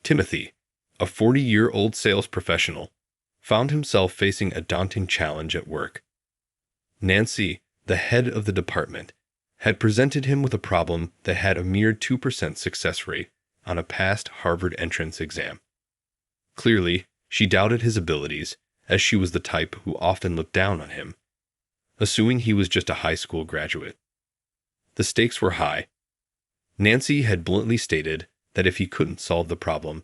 Timothy, a 40-year-old sales professional, found himself facing a daunting challenge at work. Nancy, the head of the department, had presented him with a problem that had a mere 2% success rate on a past Harvard entrance exam. Clearly, she doubted his abilities, as she was the type who often looked down on him, assuming he was just a high school graduate. The stakes were high. Nancy had bluntly stated that if he couldn't solve the problem,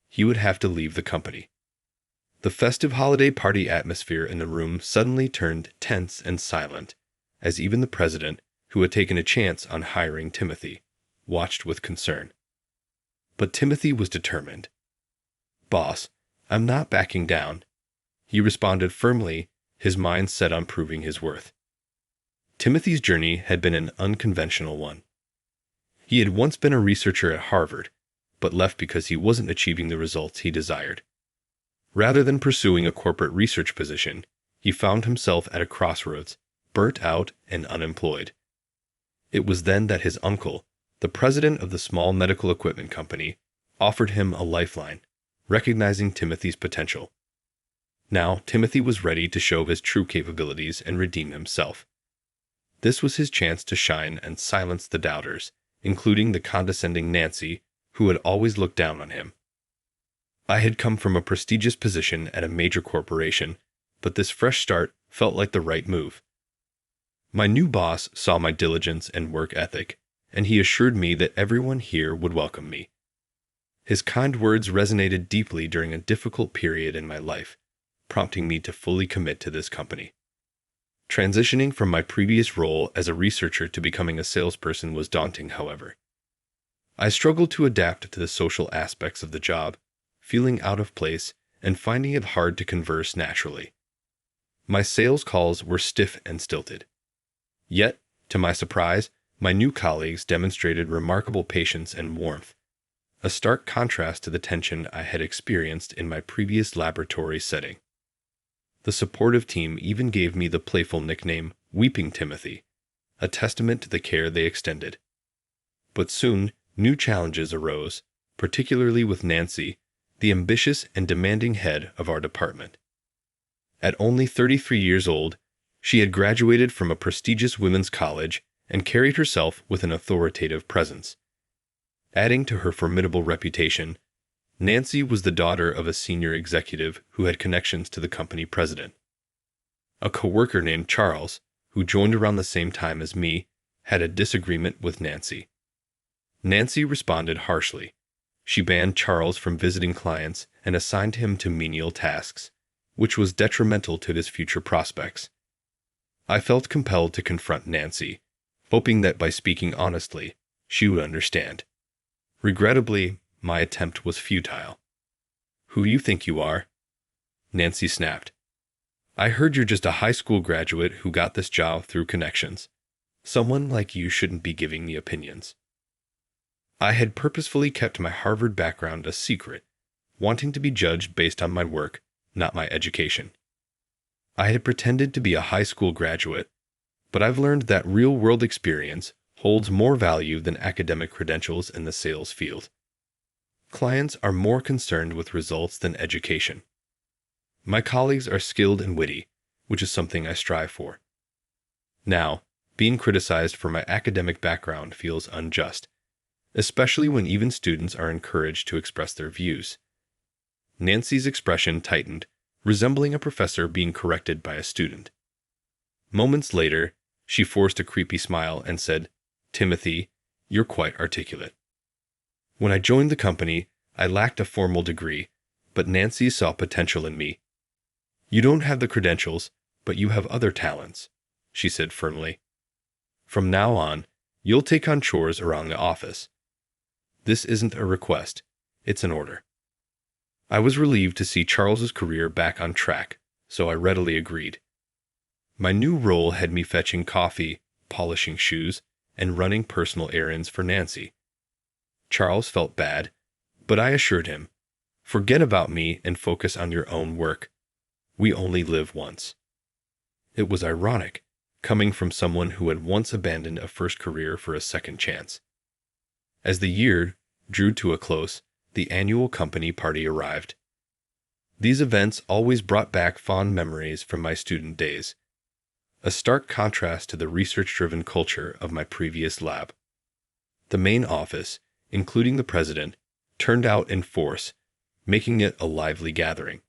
he would have to leave the company. The festive holiday party atmosphere in the room suddenly turned tense and silent, as even the president, who had taken a chance on hiring Timothy, watched with concern. But Timothy was determined. "Boss, I'm not backing down," he responded firmly, his mind set on proving his worth. Timothy's journey had been an unconventional one. He had once been a researcher at Harvard, but left because he wasn't achieving the results he desired. Rather than pursuing a corporate research position, he found himself at a crossroads, burnt out and unemployed. It was then that his uncle, the president of the small medical equipment company, offered him a lifeline, recognizing Timothy's potential. Now, Timothy was ready to show his true capabilities and redeem himself. This was his chance to shine and silence the doubters, including the condescending Nancy, who had always looked down on him. I had come from a prestigious position at a major corporation, but this fresh start felt like the right move. My new boss saw my diligence and work ethic, and he assured me that everyone here would welcome me. His kind words resonated deeply during a difficult period in my life, prompting me to fully commit to this company. Transitioning from my previous role as a researcher to becoming a salesperson was daunting, however. I struggled to adapt to the social aspects of the job, feeling out of place and finding it hard to converse naturally. My sales calls were stiff and stilted. Yet, to my surprise, my new colleagues demonstrated remarkable patience and warmth, a stark contrast to the tension I had experienced in my previous laboratory setting. The supportive team even gave me the playful nickname Weeping Timothy, a testament to the care they extended. But soon, new challenges arose, particularly with Nancy, the ambitious and demanding head of our department. At only 33 years old, she had graduated from a prestigious women's college and carried herself with an authoritative presence. Adding to her formidable reputation, Nancy was the daughter of a senior executive who had connections to the company president. A coworker named Charles, who joined around the same time as me, had a disagreement with Nancy. Nancy responded harshly. She banned Charles from visiting clients and assigned him to menial tasks, which was detrimental to his future prospects. I felt compelled to confront Nancy, hoping that by speaking honestly, she would understand. Regrettably, my attempt was futile. "Who do you think you are?" Nancy snapped. "I heard you're just a high school graduate who got this job through connections. Someone like you shouldn't be giving me opinions." I had purposefully kept my Harvard background a secret, wanting to be judged based on my work, not my education. I had pretended to be a high school graduate, but I've learned that real-world experience holds more value than academic credentials in the sales field. Clients are more concerned with results than education. My colleagues are skilled and witty, which is something I strive for. Now, being criticized for my academic background feels unjust, especially when even students are encouraged to express their views. Nancy's expression tightened, resembling a professor being corrected by a student. Moments later, she forced a creepy smile and said, "Timothy, you're quite articulate." When I joined the company, I lacked a formal degree, but Nancy saw potential in me. "You don't have the credentials, but you have other talents," she said firmly. "From now on, you'll take on chores around the office. This isn't a request, it's an order." I was relieved to see Charles's career back on track, so I readily agreed. My new role had me fetching coffee, polishing shoes, and running personal errands for Nancy. Charles felt bad, but I assured him, "Forget about me and focus on your own work. We only live once." It was ironic, coming from someone who had once abandoned a first career for a second chance. As the year drew to a close, the annual company party arrived. These events always brought back fond memories from my student days, a stark contrast to the research-driven culture of my previous lab. The main office, including the president, turned out in force, making it a lively gathering.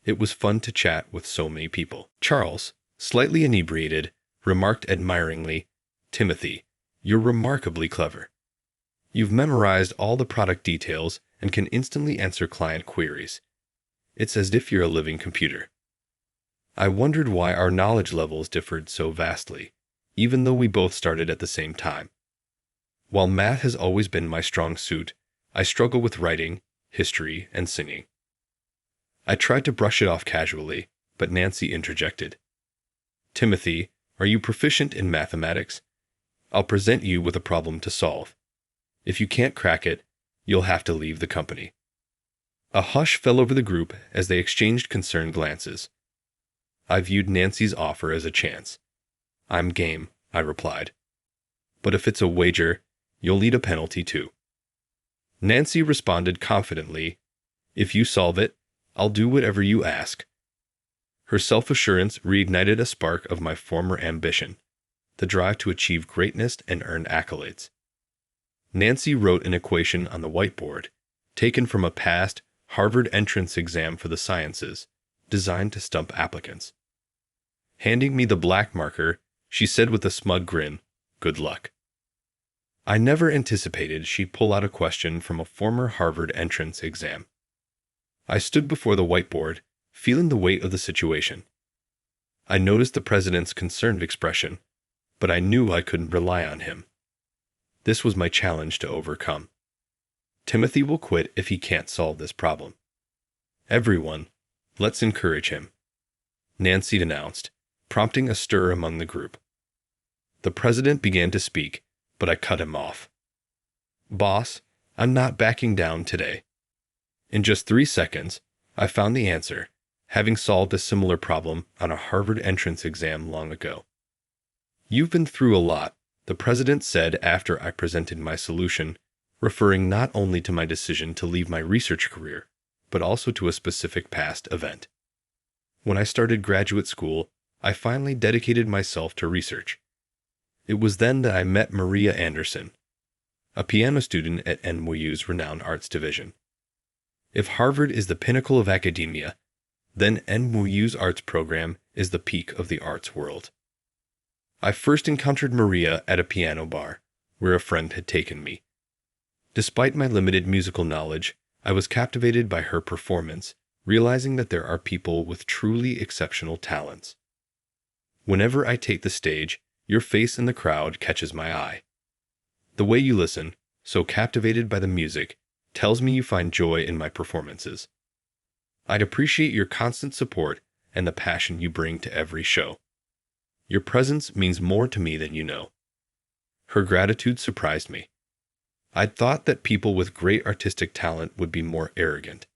It was fun to chat with so many people. Charles, slightly inebriated, remarked admiringly, "Timothy, you're remarkably clever. You've memorized all the product details and can instantly answer client queries. It's as if you're a living computer." I wondered why our knowledge levels differed so vastly, even though we both started at the same time. While math has always been my strong suit, I struggle with writing, history, and singing. I tried to brush it off casually, but Nancy interjected. "Timothy, are you proficient in mathematics? I'll present you with a problem to solve. If you can't crack it, you'll have to leave the company." A hush fell over the group as they exchanged concerned glances. I viewed Nancy's offer as a chance. "I'm game," I replied. "But if it's a wager, you'll need a penalty too." Nancy responded confidently, "If you solve it, I'll do whatever you ask." Her self-assurance reignited a spark of my former ambition, the drive to achieve greatness and earn accolades. Nancy wrote an equation on the whiteboard, taken from a past Harvard entrance exam for the sciences, designed to stump applicants. Handing me the black marker, she said with a smug grin, "Good luck." I never anticipated she'd pull out a question from a former Harvard entrance exam. I stood before the whiteboard, feeling the weight of the situation. I noticed the president's concerned expression, but I knew I couldn't rely on him. This was my challenge to overcome. Timothy will quit if he can't solve this problem. "Everyone, let's encourage him," Nancy announced, prompting a stir among the group. The president began to speak, but I cut him off. "Boss, I'm not backing down today." In just 3 seconds, I found the answer, having solved a similar problem on a Harvard entrance exam long ago. "You've been through a lot," the president said after I presented my solution, referring not only to my decision to leave my research career, but also to a specific past event. When I started graduate school, I finally dedicated myself to research. It was then that I met Maria Anderson, a piano student at NYU's renowned arts division. If Harvard is the pinnacle of academia, then NYU's arts program is the peak of the arts world. I first encountered Maria at a piano bar, where a friend had taken me. Despite my limited musical knowledge, I was captivated by her performance, realizing that there are people with truly exceptional talents. Whenever I take the stage, your face in the crowd catches my eye. The way you listen, so captivated by the music, tells me you find joy in my performances. I'd appreciate your constant support and the passion you bring to every show. Your presence means more to me than you know. Her gratitude surprised me. I'd thought that people with great artistic talent would be more arrogant.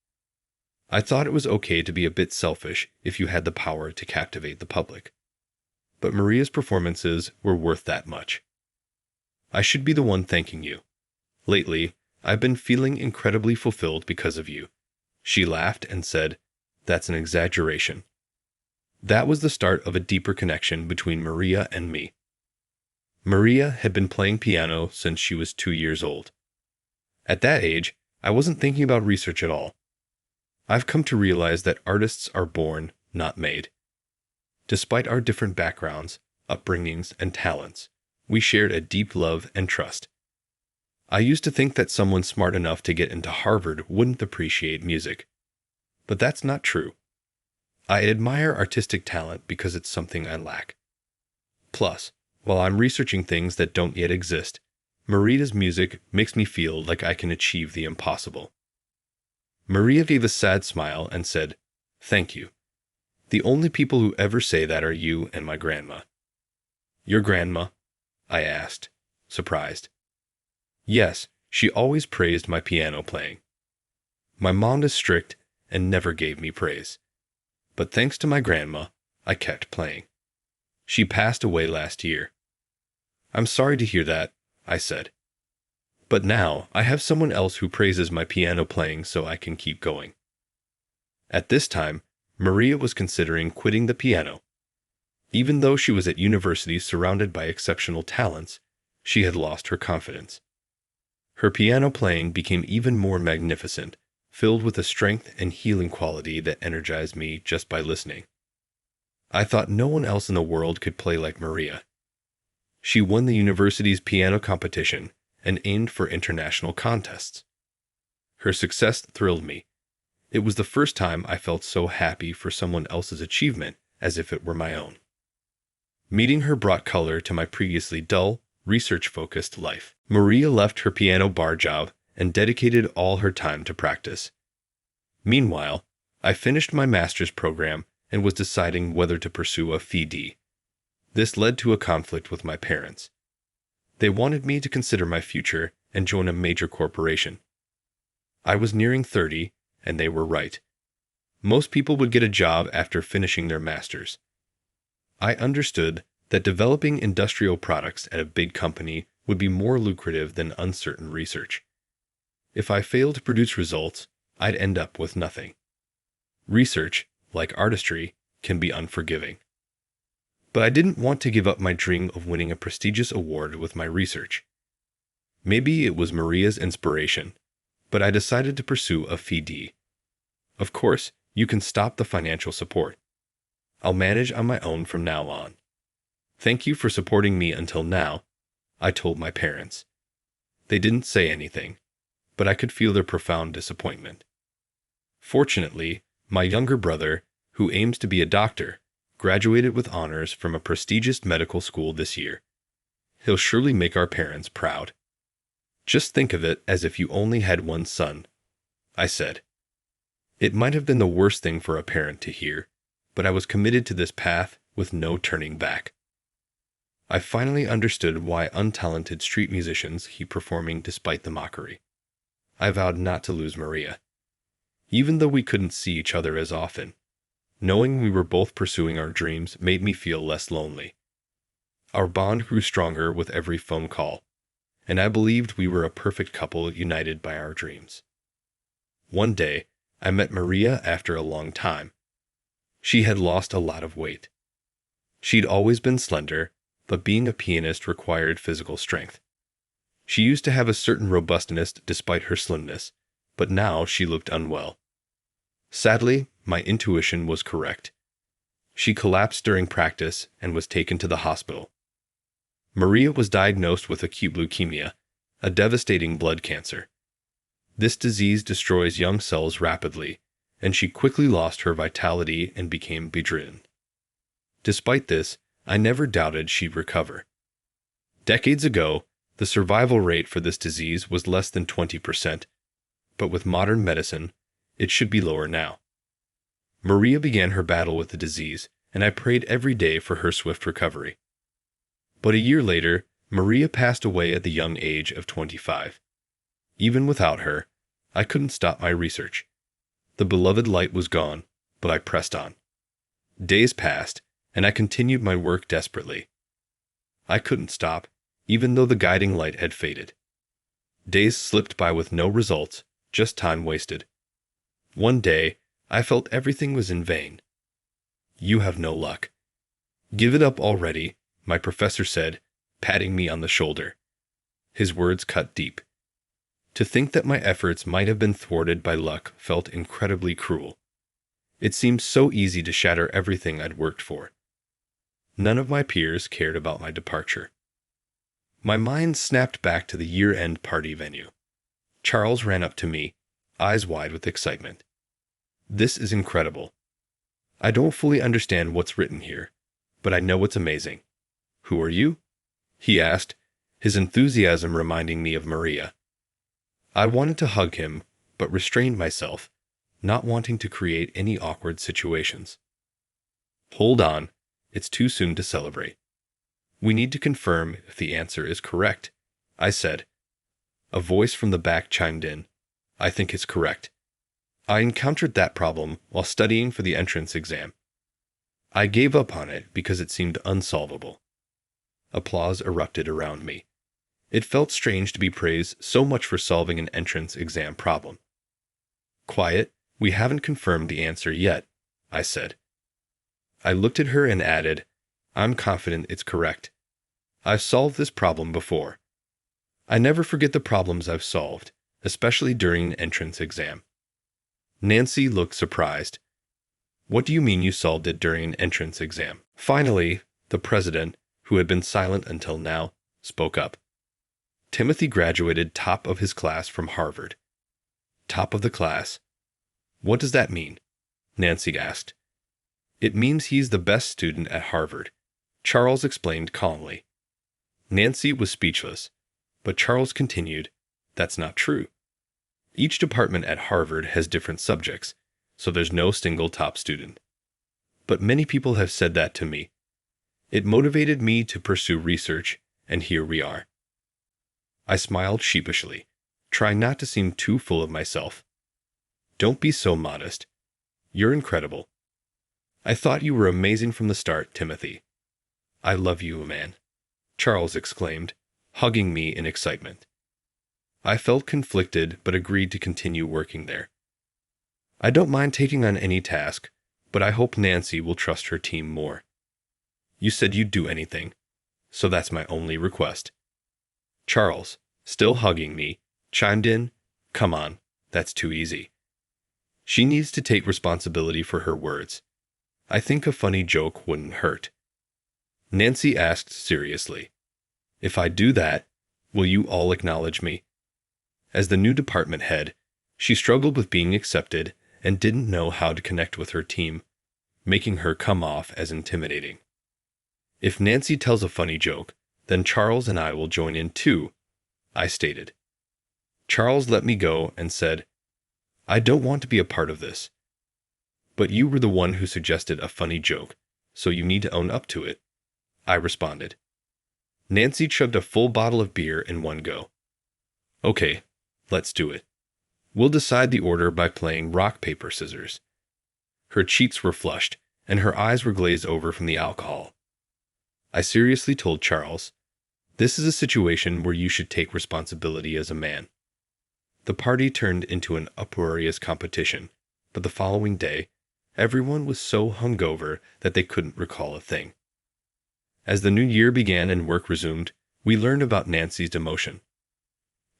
I thought it was okay to be a bit selfish if you had the power to captivate the public. But Maria's performances were worth that much. I should be the one thanking you. Lately, I've been feeling incredibly fulfilled because of you. She laughed and said, "That's an exaggeration." That was the start of a deeper connection between Maria and me. Maria had been playing piano since she was 2 years old. At that age, I wasn't thinking about research at all. I've come to realize that artists are born, not made. Despite our different backgrounds, upbringings, and talents, we shared a deep love and trust. I used to think that someone smart enough to get into Harvard wouldn't appreciate music. But that's not true. I admire artistic talent because it's something I lack. Plus, while I'm researching things that don't yet exist, Maria's music makes me feel like I can achieve the impossible. Maria gave a sad smile and said, "Thank you. The only people who ever say that are you and my grandma." "Your grandma?" I asked, surprised. "Yes, she always praised my piano playing. My mom is strict and never gave me praise. But thanks to my grandma, I kept playing. She passed away last year." "I'm sorry to hear that," I said. But now I have someone else who praises my piano playing so I can keep going. At this time, Maria was considering quitting the piano. Even though she was at university surrounded by exceptional talents, she had lost her confidence. Her piano playing became even more magnificent, filled with a strength and healing quality that energized me just by listening. I thought no one else in the world could play like Maria. She won the university's piano competition and aimed for international contests. Her success thrilled me. It was the first time I felt so happy for someone else's achievement as if it were my own. Meeting her brought color to my previously dull, research-focused life. Maria left her piano bar job and dedicated all her time to practice. Meanwhile, I finished my master's program and was deciding whether to pursue a FD. This led to a conflict with my parents. They wanted me to consider my future and join a major corporation. I was nearing 30, and they were right. Most people would get a job after finishing their masters. I understood that developing industrial products at a big company would be more lucrative than uncertain research. If I failed to produce results, I'd end up with nothing. Research, like artistry, can be unforgiving. But I didn't want to give up my dream of winning a prestigious award with my research. Maybe it was Maria's inspiration, but I decided to pursue a FD. Of course, you can stop the financial support. I'll manage on my own from now on. Thank you for supporting me until now, I told my parents. They didn't say anything, but I could feel their profound disappointment. Fortunately, my younger brother, who aims to be a doctor, graduated with honors from a prestigious medical school this year. He'll surely make our parents proud. Just think of it as if you only had one son, I said. It might have been the worst thing for a parent to hear, but I was committed to this path with no turning back. I finally understood why untalented street musicians keep performing despite the mockery. I vowed not to lose Maria. Even though we couldn't see each other as often, knowing we were both pursuing our dreams made me feel less lonely. Our bond grew stronger with every phone call, and I believed we were a perfect couple united by our dreams. One day, I met Maria after a long time. She had lost a lot of weight. She'd always been slender, but being a pianist required physical strength. She used to have a certain robustness despite her slimness, but now she looked unwell. Sadly, my intuition was correct. She collapsed during practice and was taken to the hospital. Maria was diagnosed with acute leukemia, a devastating blood cancer. This disease destroys young cells rapidly, and she quickly lost her vitality and became bedridden. Despite this, I never doubted she'd recover. Decades ago, the survival rate for this disease was less than 20%, but with modern medicine, it should be lower now. Maria began her battle with the disease, and I prayed every day for her swift recovery. But a year later, Maria passed away at the young age of 25. Even without her, I couldn't stop my research. The beloved light was gone, but I pressed on. Days passed, and I continued my work desperately. I couldn't stop, even though the guiding light had faded. Days slipped by with no results, just time wasted. One day, I felt everything was in vain. You have no luck. Give it up already, my professor said, patting me on the shoulder. His words cut deep. To think that my efforts might have been thwarted by luck felt incredibly cruel. It seemed so easy to shatter everything I'd worked for. None of my peers cared about my departure. My mind snapped back to the year-end party venue. Charles ran up to me, eyes wide with excitement. This is incredible. I don't fully understand what's written here, but I know it's amazing. Who are you? He asked, his enthusiasm reminding me of Maria. I wanted to hug him, but restrained myself, not wanting to create any awkward situations. Hold on, it's too soon to celebrate. We need to confirm if the answer is correct, I said. A voice from the back chimed in. I think it's correct. I encountered that problem while studying for the entrance exam. I gave up on it because it seemed unsolvable. Applause erupted around me. It felt strange to be praised so much for solving an entrance exam problem. Quiet, we haven't confirmed the answer yet, I said. I looked at her and added, I'm confident it's correct. I've solved this problem before. I never forget the problems I've solved, especially during an entrance exam. Nancy looked surprised. What do you mean you solved it during an entrance exam? Finally, the president, who had been silent until now, spoke up. Timothy graduated top of his class from Harvard. Top of the class. What does that mean? Nancy asked. It means he's the best student at Harvard, Charles explained calmly. Nancy was speechless, but Charles continued, That's not true. Each department at Harvard has different subjects, so there's no single top student. But many people have said that to me. It motivated me to pursue research, and here we are. I smiled sheepishly, trying not to seem too full of myself. Don't be so modest. You're incredible. I thought you were amazing from the start, Timothy. I love you, man, Charles exclaimed, hugging me in excitement. I felt conflicted but agreed to continue working there. I don't mind taking on any task, but I hope Nancy will trust her team more. You said you'd do anything, so that's my only request. Charles, still hugging me, chimed in, Come on, that's too easy. She needs to take responsibility for her words. I think a funny joke wouldn't hurt. Nancy asked seriously, If I do that, will you all acknowledge me? As the new department head, she struggled with being accepted and didn't know how to connect with her team, making her come off as intimidating. If Nancy tells a funny joke, then Charles and I will join in too, I stated. Charles let me go and said, I don't want to be a part of this. But you were the one who suggested a funny joke, so you need to own up to it, I responded. Nancy chugged a full bottle of beer in one go. Okay, let's do it. We'll decide the order by playing rock, paper, scissors. Her cheeks were flushed, and her eyes were glazed over from the alcohol. I seriously told Charles, This is a situation where you should take responsibility as a man. The party turned into an uproarious competition, but the following day, everyone was so hungover that they couldn't recall a thing. As the new year began and work resumed, we learned about Nancy's demotion.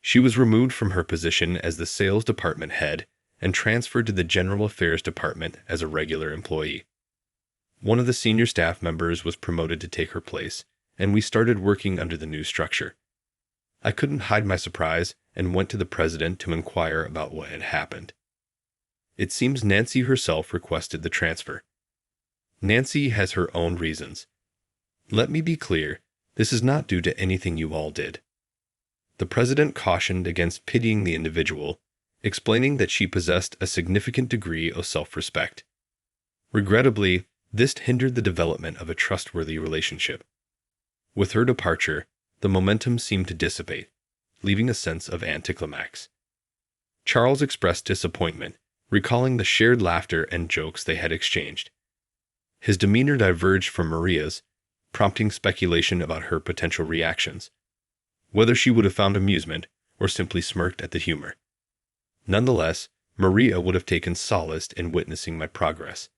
She was removed from her position as the sales department head and transferred to the general affairs department as a regular employee. One of the senior staff members was promoted to take her place, and we started working under the new structure. I couldn't hide my surprise and went to the president to inquire about what had happened. It seems Nancy herself requested the transfer. Nancy has her own reasons. Let me be clear, this is not due to anything you all did. The president cautioned against pitying the individual, explaining that she possessed a significant degree of self-respect. Regrettably, this hindered the development of a trustworthy relationship. With her departure, the momentum seemed to dissipate, leaving a sense of anticlimax. Charles expressed disappointment, recalling the shared laughter and jokes they had exchanged. His demeanor diverged from Maria's, prompting speculation about her potential reactions, whether she would have found amusement or simply smirked at the humor. Nonetheless, Maria would have taken solace in witnessing my progress.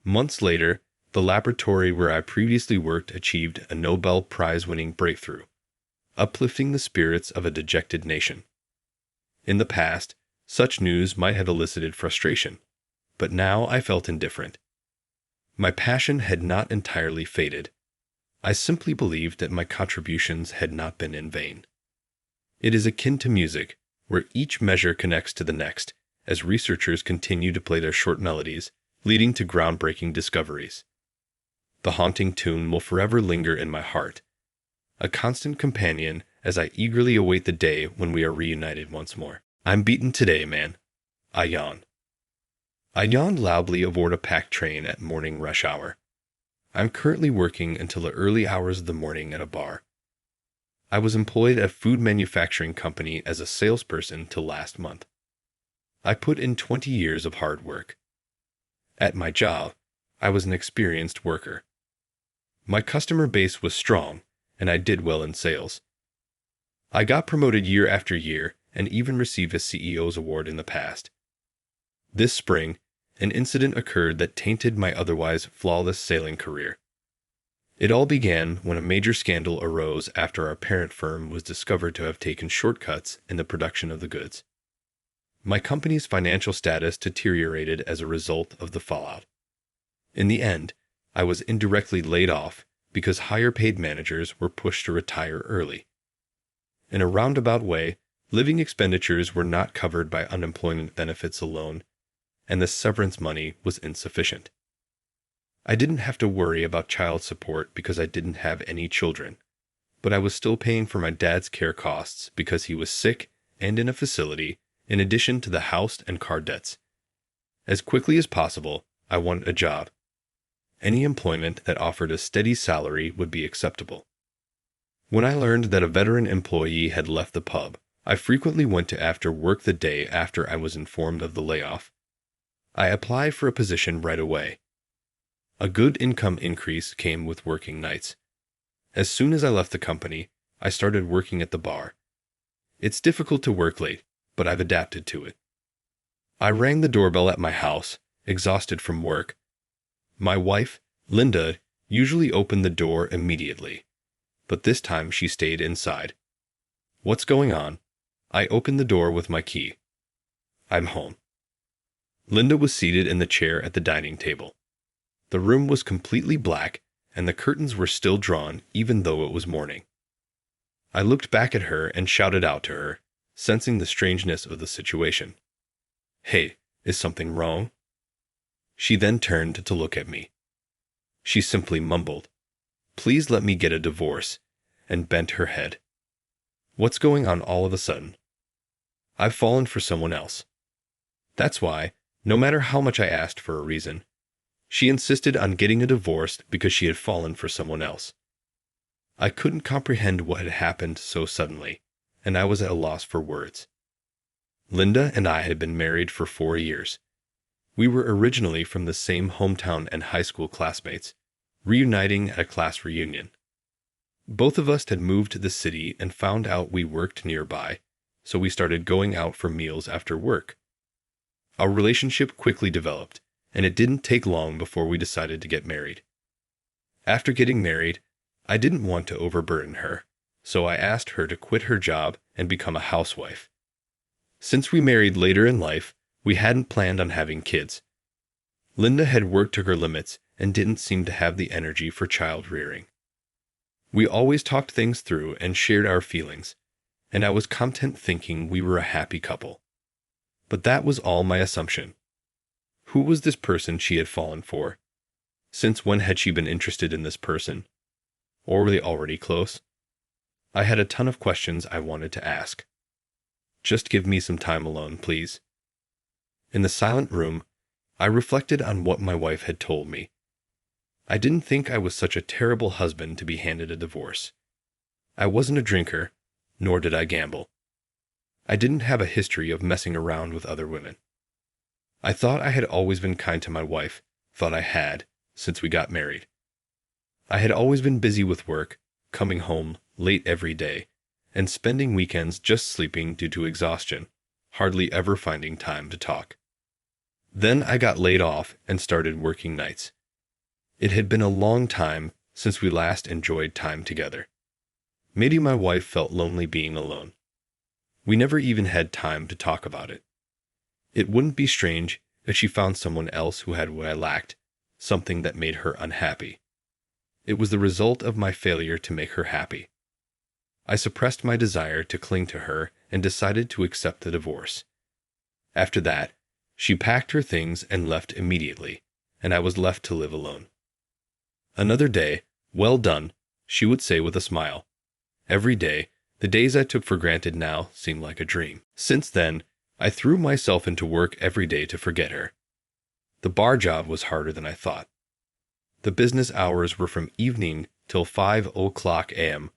Months later, the laboratory where I previously worked achieved a Nobel Prize-winning breakthrough, uplifting the spirits of a dejected nation. In the past, such news might have elicited frustration, but now I felt indifferent. My passion had not entirely faded. I simply believed that my contributions had not been in vain. It is akin to music, where each measure connects to the next, as researchers continue to play their short melodies, leading to groundbreaking discoveries. The haunting tune will forever linger in my heart, a constant companion as I eagerly await the day when we are reunited once more. I'm beaten today, man. I yawn. I yawned loudly aboard a packed train at morning rush hour. I'm currently working until the early hours of the morning at a bar. I was employed at a food manufacturing company as a salesperson till last month. I put in 20 years of hard work. At my job, I was an experienced worker. My customer base was strong, and I did well in sales. I got promoted year after year and even received a CEO's award in the past. This spring, an incident occurred that tainted my otherwise flawless sailing career. It all began when a major scandal arose after our parent firm was discovered to have taken shortcuts in the production of the goods. My company's financial status deteriorated as a result of the fallout. In the end, I was indirectly laid off because higher-paid managers were pushed to retire early. In a roundabout way, living expenditures were not covered by unemployment benefits alone, and the severance money was insufficient. I didn't have to worry about child support because I didn't have any children, but I was still paying for my dad's care costs because he was sick and in a facility, in addition to the house and car debts. As quickly as possible, I wanted a job. Any employment that offered a steady salary would be acceptable. When I learned that a veteran employee had left the pub, I frequently went to after work the day after I was informed of the layoff. I applied for a position right away. A good income increase came with working nights. As soon as I left the company, I started working at the bar. It's difficult to work late, but I've adapted to it. I rang the doorbell at my house, exhausted from work. My wife, Linda, usually opened the door immediately, but this time she stayed inside. "What's going on?" I opened the door with my key. "I'm home." Linda was seated in the chair at the dining table. The room was completely black, and the curtains were still drawn even though it was morning. I looked back at her and shouted out to her, sensing the strangeness of the situation. "Hey, is something wrong?" She then turned to look at me. She simply mumbled, "Please let me get a divorce," and bent her head. "What's going on all of a sudden?" "I've fallen for someone else." That's why, no matter how much I asked for a reason, she insisted on getting a divorce because she had fallen for someone else. I couldn't comprehend what had happened so suddenly, and I was at a loss for words. Linda and I had been married for 4 years. We were originally from the same hometown and high school classmates, reuniting at a class reunion. Both of us had moved to the city and found out we worked nearby, so we started going out for meals after work. Our relationship quickly developed, and it didn't take long before we decided to get married. After getting married, I didn't want to overburden her, so I asked her to quit her job and become a housewife. Since we married later in life, we hadn't planned on having kids. Linda had worked to her limits and didn't seem to have the energy for child rearing. We always talked things through and shared our feelings, and I was content thinking we were a happy couple. But that was all my assumption. Who was this person she had fallen for? Since when had she been interested in this person? Or were they already close? I had a ton of questions I wanted to ask. Just give me some time alone, please. In the silent room, I reflected on what my wife had told me. I didn't think I was such a terrible husband to be handed a divorce. I wasn't a drinker, nor did I gamble. I didn't have a history of messing around with other women. I thought I had always been kind to my wife, thought I had, since we got married. I had always been busy with work, coming home late every day, and spending weekends just sleeping due to exhaustion, hardly ever finding time to talk. Then I got laid off and started working nights. It had been a long time since we last enjoyed time together. Maybe my wife felt lonely being alone. We never even had time to talk about it. It wouldn't be strange if she found someone else who had what I lacked, something that made her unhappy. It was the result of my failure to make her happy. I suppressed my desire to cling to her and decided to accept the divorce. After that, she packed her things and left immediately, and I was left to live alone. Another day, "Well done," she would say with a smile. Every day, the days I took for granted now seemed like a dream. Since then, I threw myself into work every day to forget her. The bar job was harder than I thought. The business hours were from evening till 5 o'clock a.m.,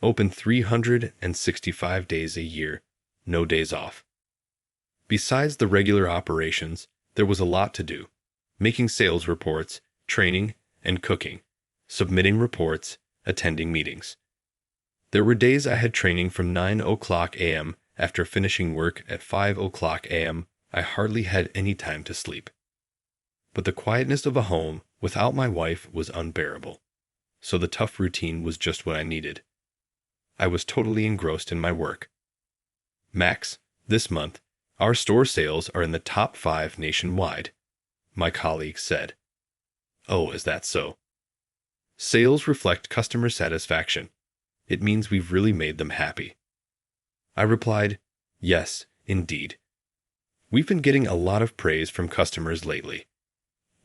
open 365 days a year, no days off. Besides the regular operations, there was a lot to do: making sales reports, training, and cooking, submitting reports, attending meetings. There were days I had training from 9 o'clock a.m. After finishing work at 5 o'clock a.m., I hardly had any time to sleep. But the quietness of a home without my wife was unbearable, so the tough routine was just what I needed. I was totally engrossed in my work. Max, this month, our store sales are in the top 5 nationwide, my colleague said. Oh, is that so? Sales reflect customer satisfaction. It means we've really made them happy. I replied, yes, indeed. We've been getting a lot of praise from customers lately.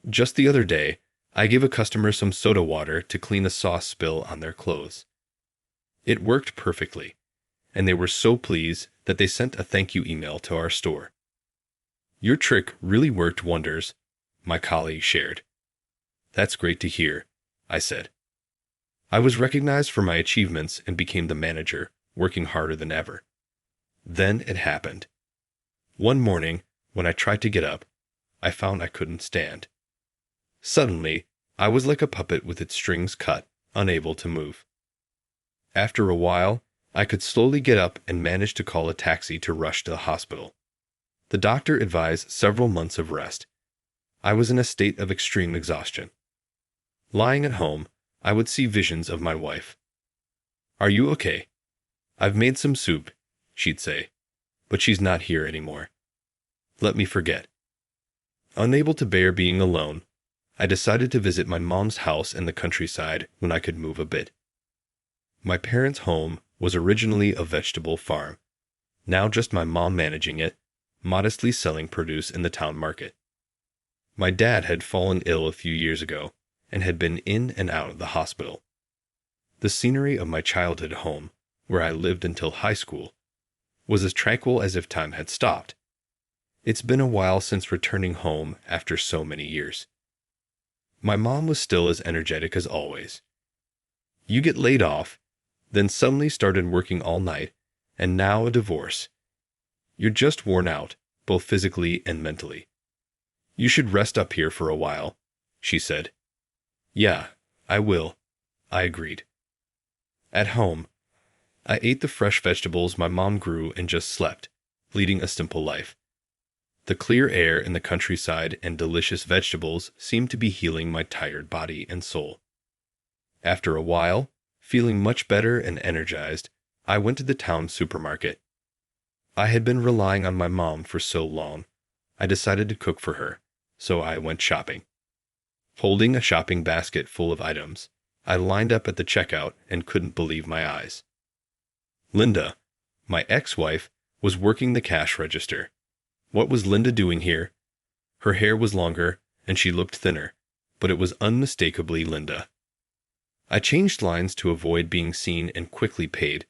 Just the other day, I gave a customer some soda water to clean a sauce spill on their clothes. It worked perfectly, and they were so pleased that they sent a thank you email to our store. Your trick really worked wonders, my colleague shared. That's great to hear, I said. I was recognized for my achievements and became the manager, working harder than ever. Then it happened. One morning, when I tried to get up, I found I couldn't stand. Suddenly, I was like a puppet with its strings cut, unable to move. After a while, I could slowly get up and managed to call a taxi to rush to the hospital. The doctor advised several months of rest. I was in a state of extreme exhaustion. Lying at home, I would see visions of my wife. Are you okay? I've made some soup, she'd say, but she's not here anymore. Let me forget. Unable to bear being alone, I decided to visit my mom's house in the countryside when I could move a bit. My parents' home was originally a vegetable farm, now just my mom managing it, modestly selling produce in the town market. My dad had fallen ill a few years ago and had been in and out of the hospital. The scenery of my childhood home, where I lived until high school, was as tranquil as if time had stopped. It's been a while since returning home after so many years. My mom was still as energetic as always. You get laid off, then suddenly started working all night, and now a divorce. You're just worn out, both physically and mentally. You should rest up here for a while, she said. Yeah, I will, I agreed. At home, I ate the fresh vegetables my mom grew and just slept, leading a simple life. The clear air in the countryside and delicious vegetables seemed to be healing my tired body and soul. After a while, feeling much better and energized, I went to the town supermarket. I had been relying on my mom for so long, I decided to cook for her, so I went shopping. Holding a shopping basket full of items, I lined up at the checkout and couldn't believe my eyes. Linda, my ex-wife, was working the cash register. What was Linda doing here? Her hair was longer, and she looked thinner, but it was unmistakably Linda. I changed lines to avoid being seen and quickly paid,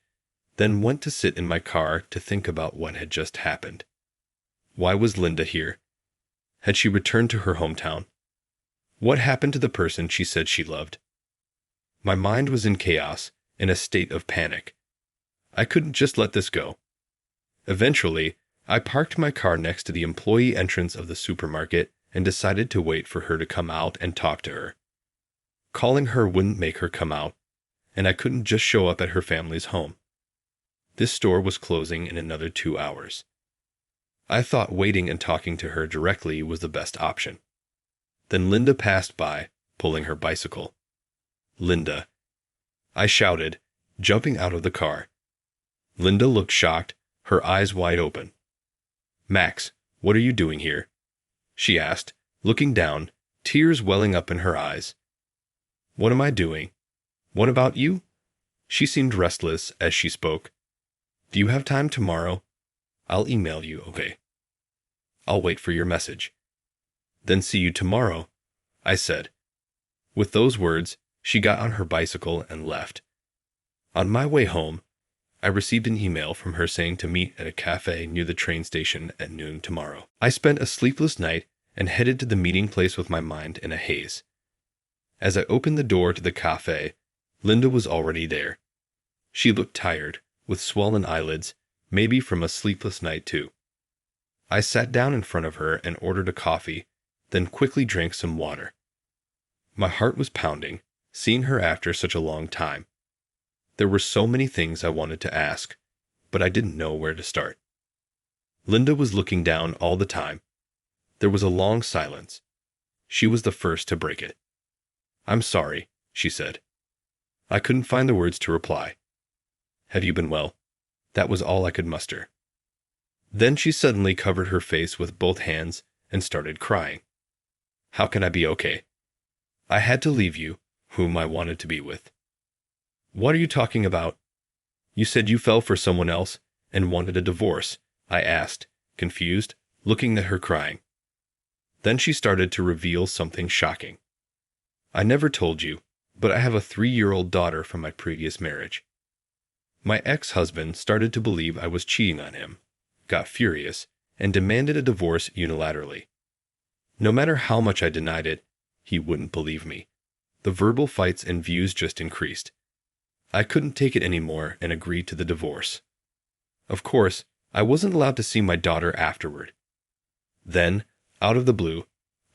then went to sit in my car to think about what had just happened. Why was Linda here? Had she returned to her hometown? What happened to the person she said she loved? My mind was in chaos, in a state of panic. I couldn't just let this go. Eventually, I parked my car next to the employee entrance of the supermarket and decided to wait for her to come out and talk to her. Calling her wouldn't make her come out, and I couldn't just show up at her family's home. This store was closing in another 2 hours. I thought waiting and talking to her directly was the best option. Then Linda passed by, pulling her bicycle. Linda, I shouted, jumping out of the car. Linda looked shocked, her eyes wide open. Max, what are you doing here? She asked, looking down, tears welling up in her eyes. What am I doing? What about you? She seemed restless as she spoke. Do you have time tomorrow? I'll email you, okay? I'll wait for your message. Then see you tomorrow, I said. With those words, she got on her bicycle and left. On my way home, I received an email from her saying to meet at a cafe near the train station at noon tomorrow. I spent a sleepless night and headed to the meeting place with my mind in a haze. As I opened the door to the cafe, Linda was already there. She looked tired, with swollen eyelids, maybe from a sleepless night too. I sat down in front of her and ordered a coffee, then quickly drank some water. My heart was pounding, seeing her after such a long time. There were so many things I wanted to ask, but I didn't know where to start. Linda was looking down all the time. There was a long silence. She was the first to break it. "I'm sorry," she said. I couldn't find the words to reply. "Have you been well?" That was all I could muster. Then she suddenly covered her face with both hands and started crying. "How can I be okay? I had to leave you, whom I wanted to be with." "What are you talking about? You said you fell for someone else and wanted a divorce," I asked, confused, looking at her crying. Then she started to reveal something shocking. "I never told you, but I have a 3-year-old daughter from my previous marriage." My ex-husband started to believe I was cheating on him, got furious, and demanded a divorce unilaterally. No matter how much I denied it, he wouldn't believe me. The verbal fights and views just increased. I couldn't take it anymore and agreed to the divorce. Of course, I wasn't allowed to see my daughter afterward. Then, out of the blue,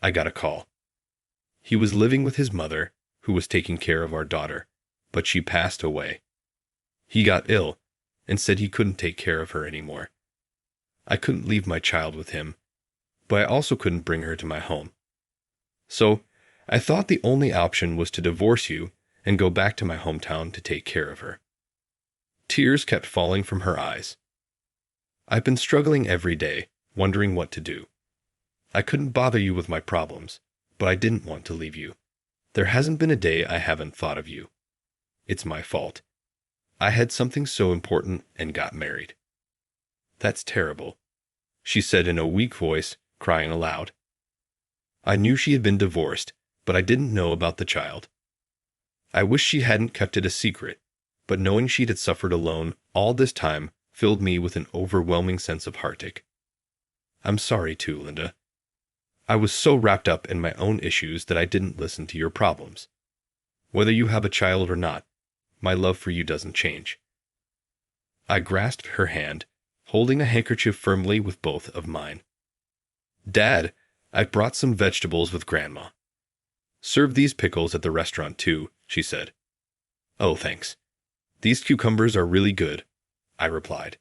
I got a call. He was living with his mother, who was taking care of our daughter, but she passed away. He got ill and said he couldn't take care of her anymore. I couldn't leave my child with him, but I also couldn't bring her to my home. So, I thought the only option was to divorce you and go back to my hometown to take care of her. Tears kept falling from her eyes. I've been struggling every day, wondering what to do. I couldn't bother you with my problems, but I didn't want to leave you. There hasn't been a day I haven't thought of you. It's my fault. I had something so important and got married." "That's terrible," she said in a weak voice, crying aloud. I knew she had been divorced, but I didn't know about the child. I wish she hadn't kept it a secret, but knowing she had suffered alone all this time filled me with an overwhelming sense of heartache. "I'm sorry too, Linda. I was so wrapped up in my own issues that I didn't listen to your problems. Whether you have a child or not, my love for you doesn't change." I grasped her hand, holding a handkerchief firmly with both of mine. "Dad, I brought some vegetables with Grandma. Serve these pickles at the restaurant too," she said. "Oh, thanks. These cucumbers are really good," I replied.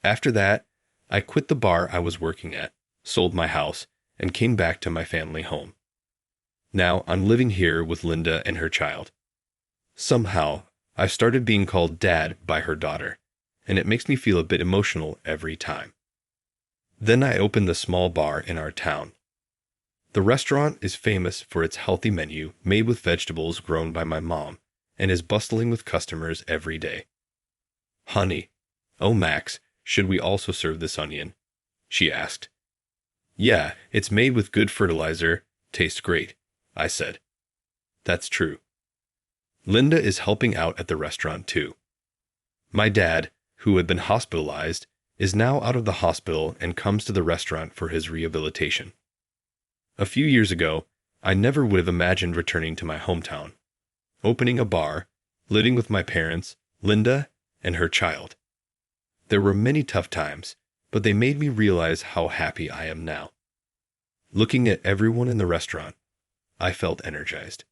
After that, I quit the bar I was working at, sold my house, and came back to my family home. Now I'm living here with Linda and her child. Somehow, I started being called Dad by her daughter, and it makes me feel a bit emotional every time. Then I opened the small bar in our town. The restaurant is famous for its healthy menu made with vegetables grown by my mom, and is bustling with customers every day. "Honey, oh Max, should we also serve this onion?" she asked. "Yeah, it's made with good fertilizer, tastes great," I said. That's true. Linda is helping out at the restaurant too. My dad, who had been hospitalized, is now out of the hospital and comes to the restaurant for his rehabilitation. A few years ago, I never would have imagined returning to my hometown, opening a bar, living with my parents, Linda, and her child. There were many tough times, but they made me realize how happy I am now. Looking at everyone in the restaurant, I felt energized.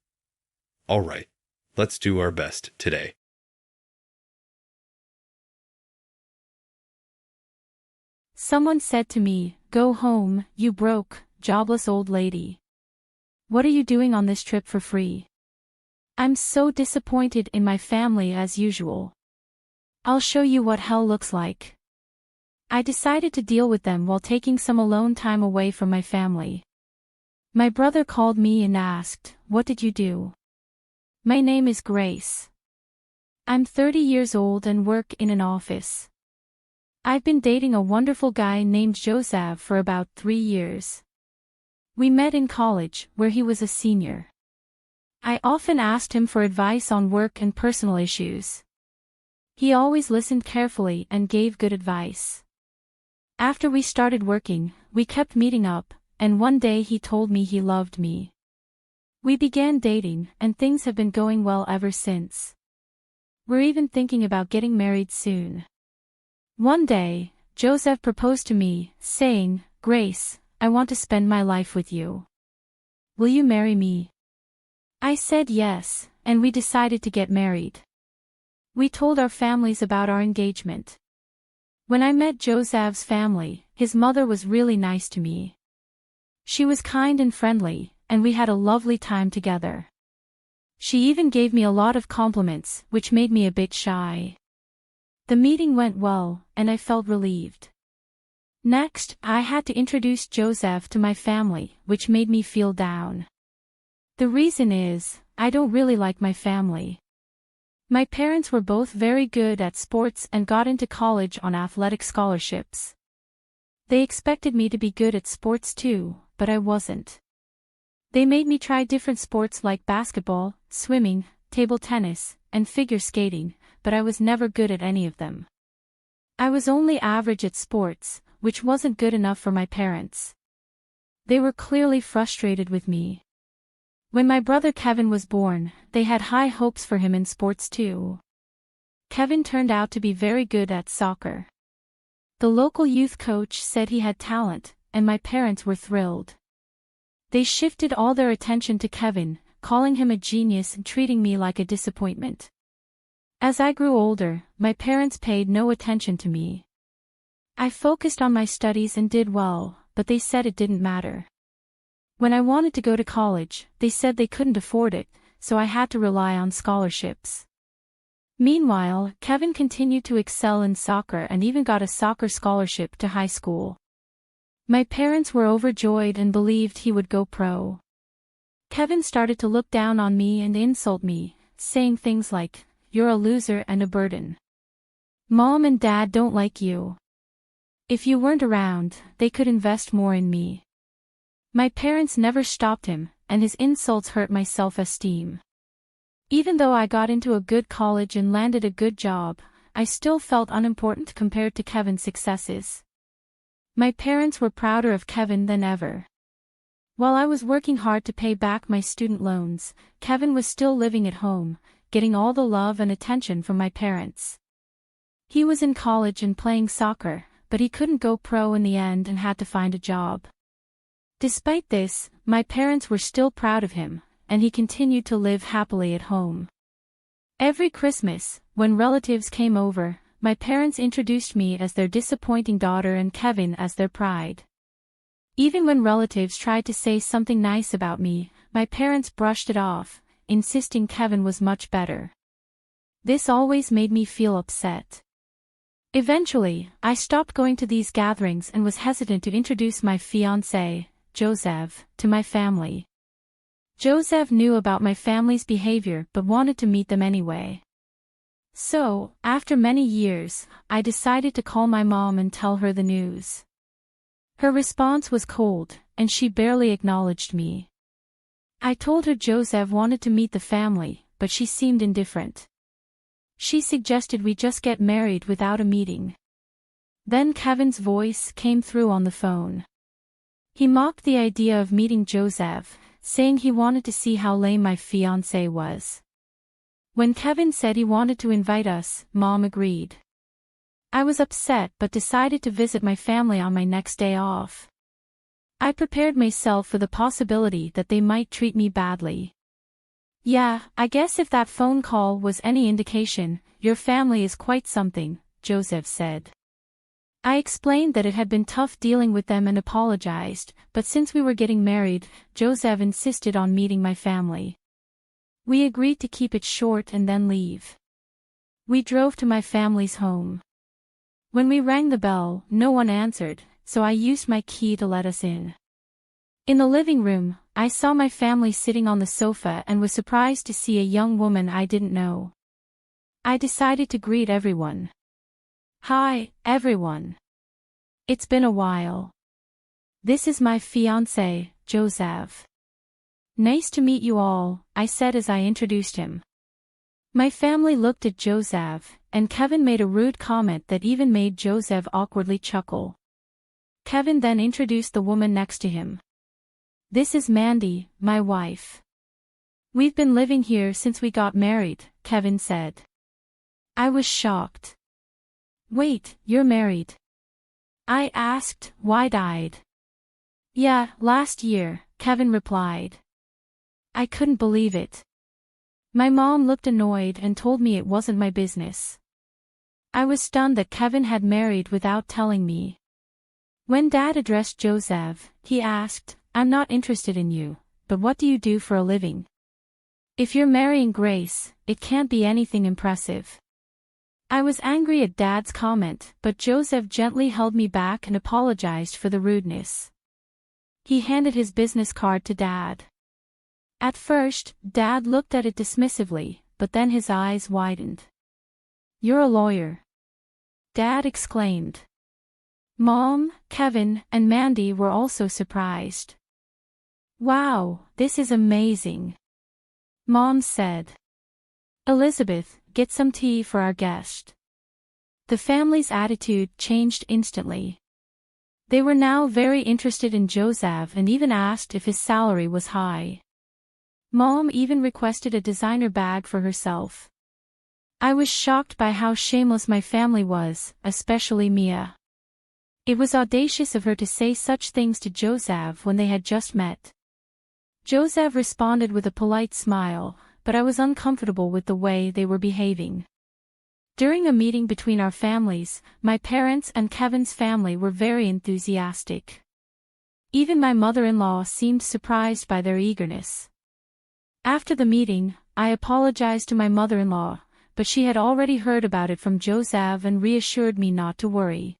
All right, let's do our best today. Someone said to me, "Go home, you broke, jobless old lady. What are you doing on this trip for free?" I'm so disappointed in my family as usual. I'll show you what hell looks like. I decided to deal with them while taking some alone time away from my family. My brother called me and asked, "What did you do?" My name is Grace. I'm 30 years old and work in an office. I've been dating a wonderful guy named Joseph for about 3 years. We met in college, where he was a senior. I often asked him for advice on work and personal issues. He always listened carefully and gave good advice. After we started working, we kept meeting up, and one day he told me he loved me. We began dating, and things have been going well ever since. We're even thinking about getting married soon. One day, Joseph proposed to me, saying, "Grace, I want to spend my life with you. Will you marry me?" I said yes, and we decided to get married. We told our families about our engagement. When I met Joseph's family, his mother was really nice to me. She was kind and friendly, and we had a lovely time together. She even gave me a lot of compliments, which made me a bit shy. The meeting went well, and I felt relieved. Next, I had to introduce Joseph to my family, which made me feel down. The reason is, I don't really like my family. My parents were both very good at sports and got into college on athletic scholarships. They expected me to be good at sports too, but I wasn't. They made me try different sports like basketball, swimming, table tennis, and figure skating, but I was never good at any of them. I was only average at sports, which wasn't good enough for my parents. They were clearly frustrated with me. When my brother Kevin was born, they had high hopes for him in sports too. Kevin turned out to be very good at soccer. The local youth coach said he had talent, and my parents were thrilled. They shifted all their attention to Kevin, calling him a genius and treating me like a disappointment. As I grew older, my parents paid no attention to me. I focused on my studies and did well, but they said it didn't matter. When I wanted to go to college, they said they couldn't afford it, so I had to rely on scholarships. Meanwhile, Kevin continued to excel in soccer and even got a soccer scholarship to high school. My parents were overjoyed and believed he would go pro. Kevin started to look down on me and insult me, saying things like, "You're a loser and a burden. Mom and Dad don't like you. If you weren't around, they could invest more in me." My parents never stopped him, and his insults hurt my self-esteem. Even though I got into a good college and landed a good job, I still felt unimportant compared to Kevin's successes. My parents were prouder of Kevin than ever. While I was working hard to pay back my student loans, Kevin was still living at home, getting all the love and attention from my parents. He was in college and playing soccer, but he couldn't go pro in the end and had to find a job. Despite this, my parents were still proud of him, and he continued to live happily at home. Every Christmas, when relatives came over, my parents introduced me as their disappointing daughter and Kevin as their pride. Even when relatives tried to say something nice about me, my parents brushed it off, insisting Kevin was much better. This always made me feel upset. Eventually, I stopped going to these gatherings and was hesitant to introduce my fiancé, Joseph, to my family. Joseph knew about my family's behavior but wanted to meet them anyway. So, after many years, I decided to call my mom and tell her the news. Her response was cold, and she barely acknowledged me. I told her Joseph wanted to meet the family, but she seemed indifferent. She suggested we just get married without a meeting. Then Kevin's voice came through on the phone. He mocked the idea of meeting Joseph, saying he wanted to see how lame my fiancé was. When Kevin said he wanted to invite us, Mom agreed. I was upset but decided to visit my family on my next day off. I prepared myself for the possibility that they might treat me badly. "Yeah, I guess if that phone call was any indication, your family is quite something," Joseph said. I explained that it had been tough dealing with them and apologized, but since we were getting married, Joseph insisted on meeting my family. We agreed to keep it short and then leave. We drove to my family's home. When we rang the bell, no one answered, so I used my key to let us in. In the living room, I saw my family sitting on the sofa and was surprised to see a young woman I didn't know. I decided to greet everyone. "Hi, everyone. It's been a while. This is my fiancé, Joseph. Nice to meet you all," I said as I introduced him. My family looked at Joseph, and Kevin made a rude comment that even made Joseph awkwardly chuckle. Kevin then introduced the woman next to him. "This is Mandy, my wife. We've been living here since we got married," Kevin said. I was shocked. "Wait, you're married?" I asked, wide-eyed. "Yeah, last year," Kevin replied. I couldn't believe it. My mom looked annoyed and told me it wasn't my business. I was stunned that Kevin had married without telling me. When Dad addressed Joseph, he asked, "I'm not interested in you, but what do you do for a living? If you're marrying Grace, it can't be anything impressive." I was angry at Dad's comment, but Joseph gently held me back and apologized for the rudeness. He handed his business card to Dad. At first, Dad looked at it dismissively, but then his eyes widened. "You're a lawyer?" Dad exclaimed. Mom, Kevin, and Mandy were also surprised. "Wow, this is amazing," Mom said. "Elizabeth, get some tea for our guest." The family's attitude changed instantly. They were now very interested in Joseph and even asked if his salary was high. Mom even requested a designer bag for herself. I was shocked by how shameless my family was, especially Mia. It was audacious of her to say such things to Joseph when they had just met. Joseph responded with a polite smile, but I was uncomfortable with the way they were behaving. During a meeting between our families, my parents and Kevin's family were very enthusiastic. Even my mother-in-law seemed surprised by their eagerness. After the meeting, I apologized to my mother-in-law, but she had already heard about it from Joseph and reassured me not to worry.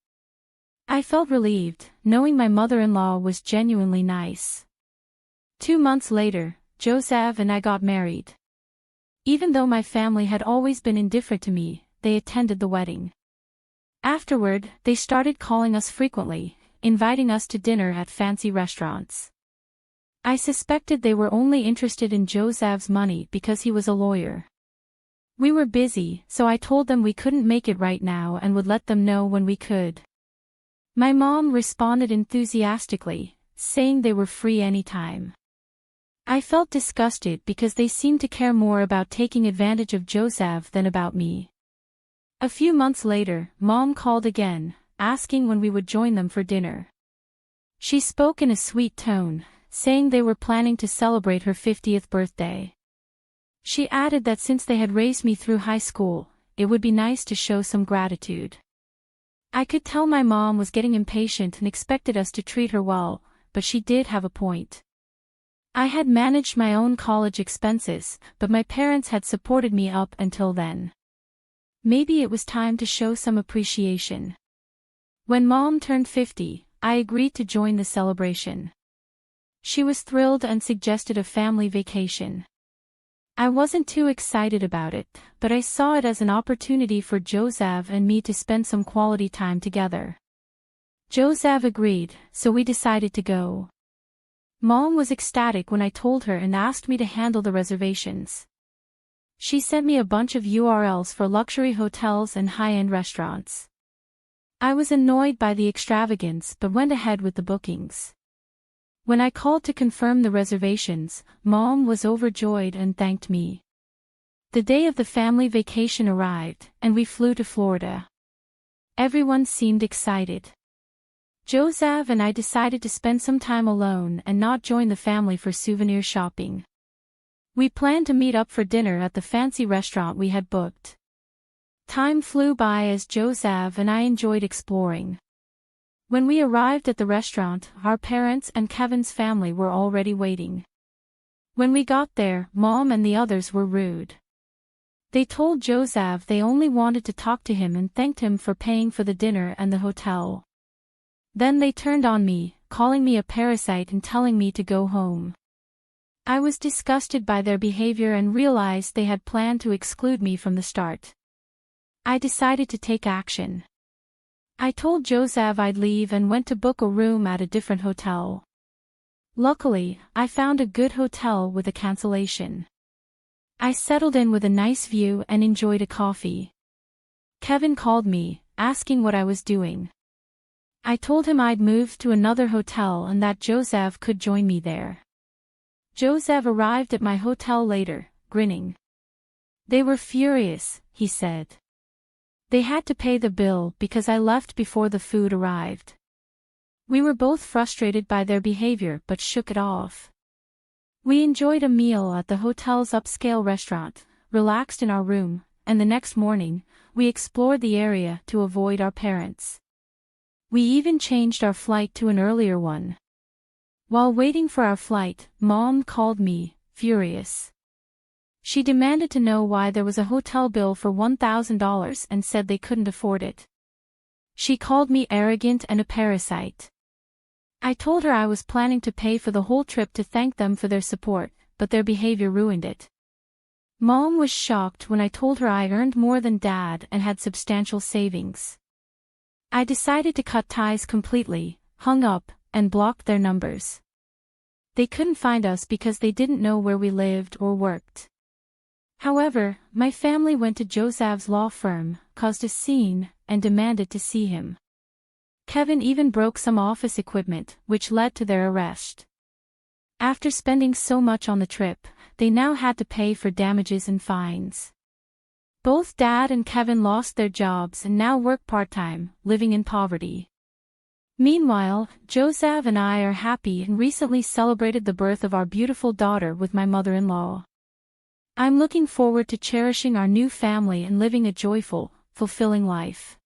I felt relieved, knowing my mother-in-law was genuinely nice. 2 months later, Joseph and I got married. Even though my family had always been indifferent to me, they attended the wedding. Afterward, they started calling us frequently, inviting us to dinner at fancy restaurants. I suspected they were only interested in Joseph's money because he was a lawyer. We were busy, so I told them we couldn't make it right now and would let them know when we could. My mom responded enthusiastically, saying they were free anytime. I felt disgusted because they seemed to care more about taking advantage of Joseph than about me. A few months later, Mom called again, asking when we would join them for dinner. She spoke in a sweet tone, saying they were planning to celebrate her 50th birthday. She added that since they had raised me through high school, it would be nice to show some gratitude. I could tell my mom was getting impatient and expected us to treat her well, but she did have a point. I had managed my own college expenses, but my parents had supported me up until then. Maybe it was time to show some appreciation. When Mom turned 50, I agreed to join the celebration. She was thrilled and suggested a family vacation. I wasn't too excited about it, but I saw it as an opportunity for Joseph and me to spend some quality time together. Joseph agreed, so we decided to go. Mom was ecstatic when I told her and asked me to handle the reservations. She sent me a bunch of URLs for luxury hotels and high-end restaurants. I was annoyed by the extravagance but went ahead with the bookings. When I called to confirm the reservations, Mom was overjoyed and thanked me. The day of the family vacation arrived, and we flew to Florida. Everyone seemed excited. Joseph and I decided to spend some time alone and not join the family for souvenir shopping. We planned to meet up for dinner at the fancy restaurant we had booked. Time flew by as Joseph and I enjoyed exploring. When we arrived at the restaurant, our parents and Kevin's family were already waiting. When we got there, Mom and the others were rude. They told Joseph they only wanted to talk to him and thanked him for paying for the dinner and the hotel. Then they turned on me, calling me a parasite and telling me to go home. I was disgusted by their behavior and realized they had planned to exclude me from the start. I decided to take action. I told Joseph I'd leave and went to book a room at a different hotel. Luckily, I found a good hotel with a cancellation. I settled in with a nice view and enjoyed a coffee. Kevin called me, asking what I was doing. I told him I'd moved to another hotel and that Joseph could join me there. Joseph arrived at my hotel later, grinning. They were furious, he said. They had to pay the bill because I left before the food arrived. We were both frustrated by their behavior but shook it off. We enjoyed a meal at the hotel's upscale restaurant, relaxed in our room, and the next morning, we explored the area to avoid our parents. We even changed our flight to an earlier one. While waiting for our flight, Mom called me, furious. She demanded to know why there was a hotel bill for $1,000 and said they couldn't afford it. She called me arrogant and a parasite. I told her I was planning to pay for the whole trip to thank them for their support, but their behavior ruined it. Mom was shocked when I told her I earned more than Dad and had substantial savings. I decided to cut ties completely, hung up, and blocked their numbers. They couldn't find us because they didn't know where we lived or worked. However, my family went to Joseph's law firm, caused a scene, and demanded to see him. Kevin even broke some office equipment, which led to their arrest. After spending so much on the trip, they now had to pay for damages and fines. Both Dad and Kevin lost their jobs and now work part-time, living in poverty. Meanwhile, Joseph and I are happy and recently celebrated the birth of our beautiful daughter with my mother-in-law. I'm looking forward to cherishing our new family and living a joyful, fulfilling life.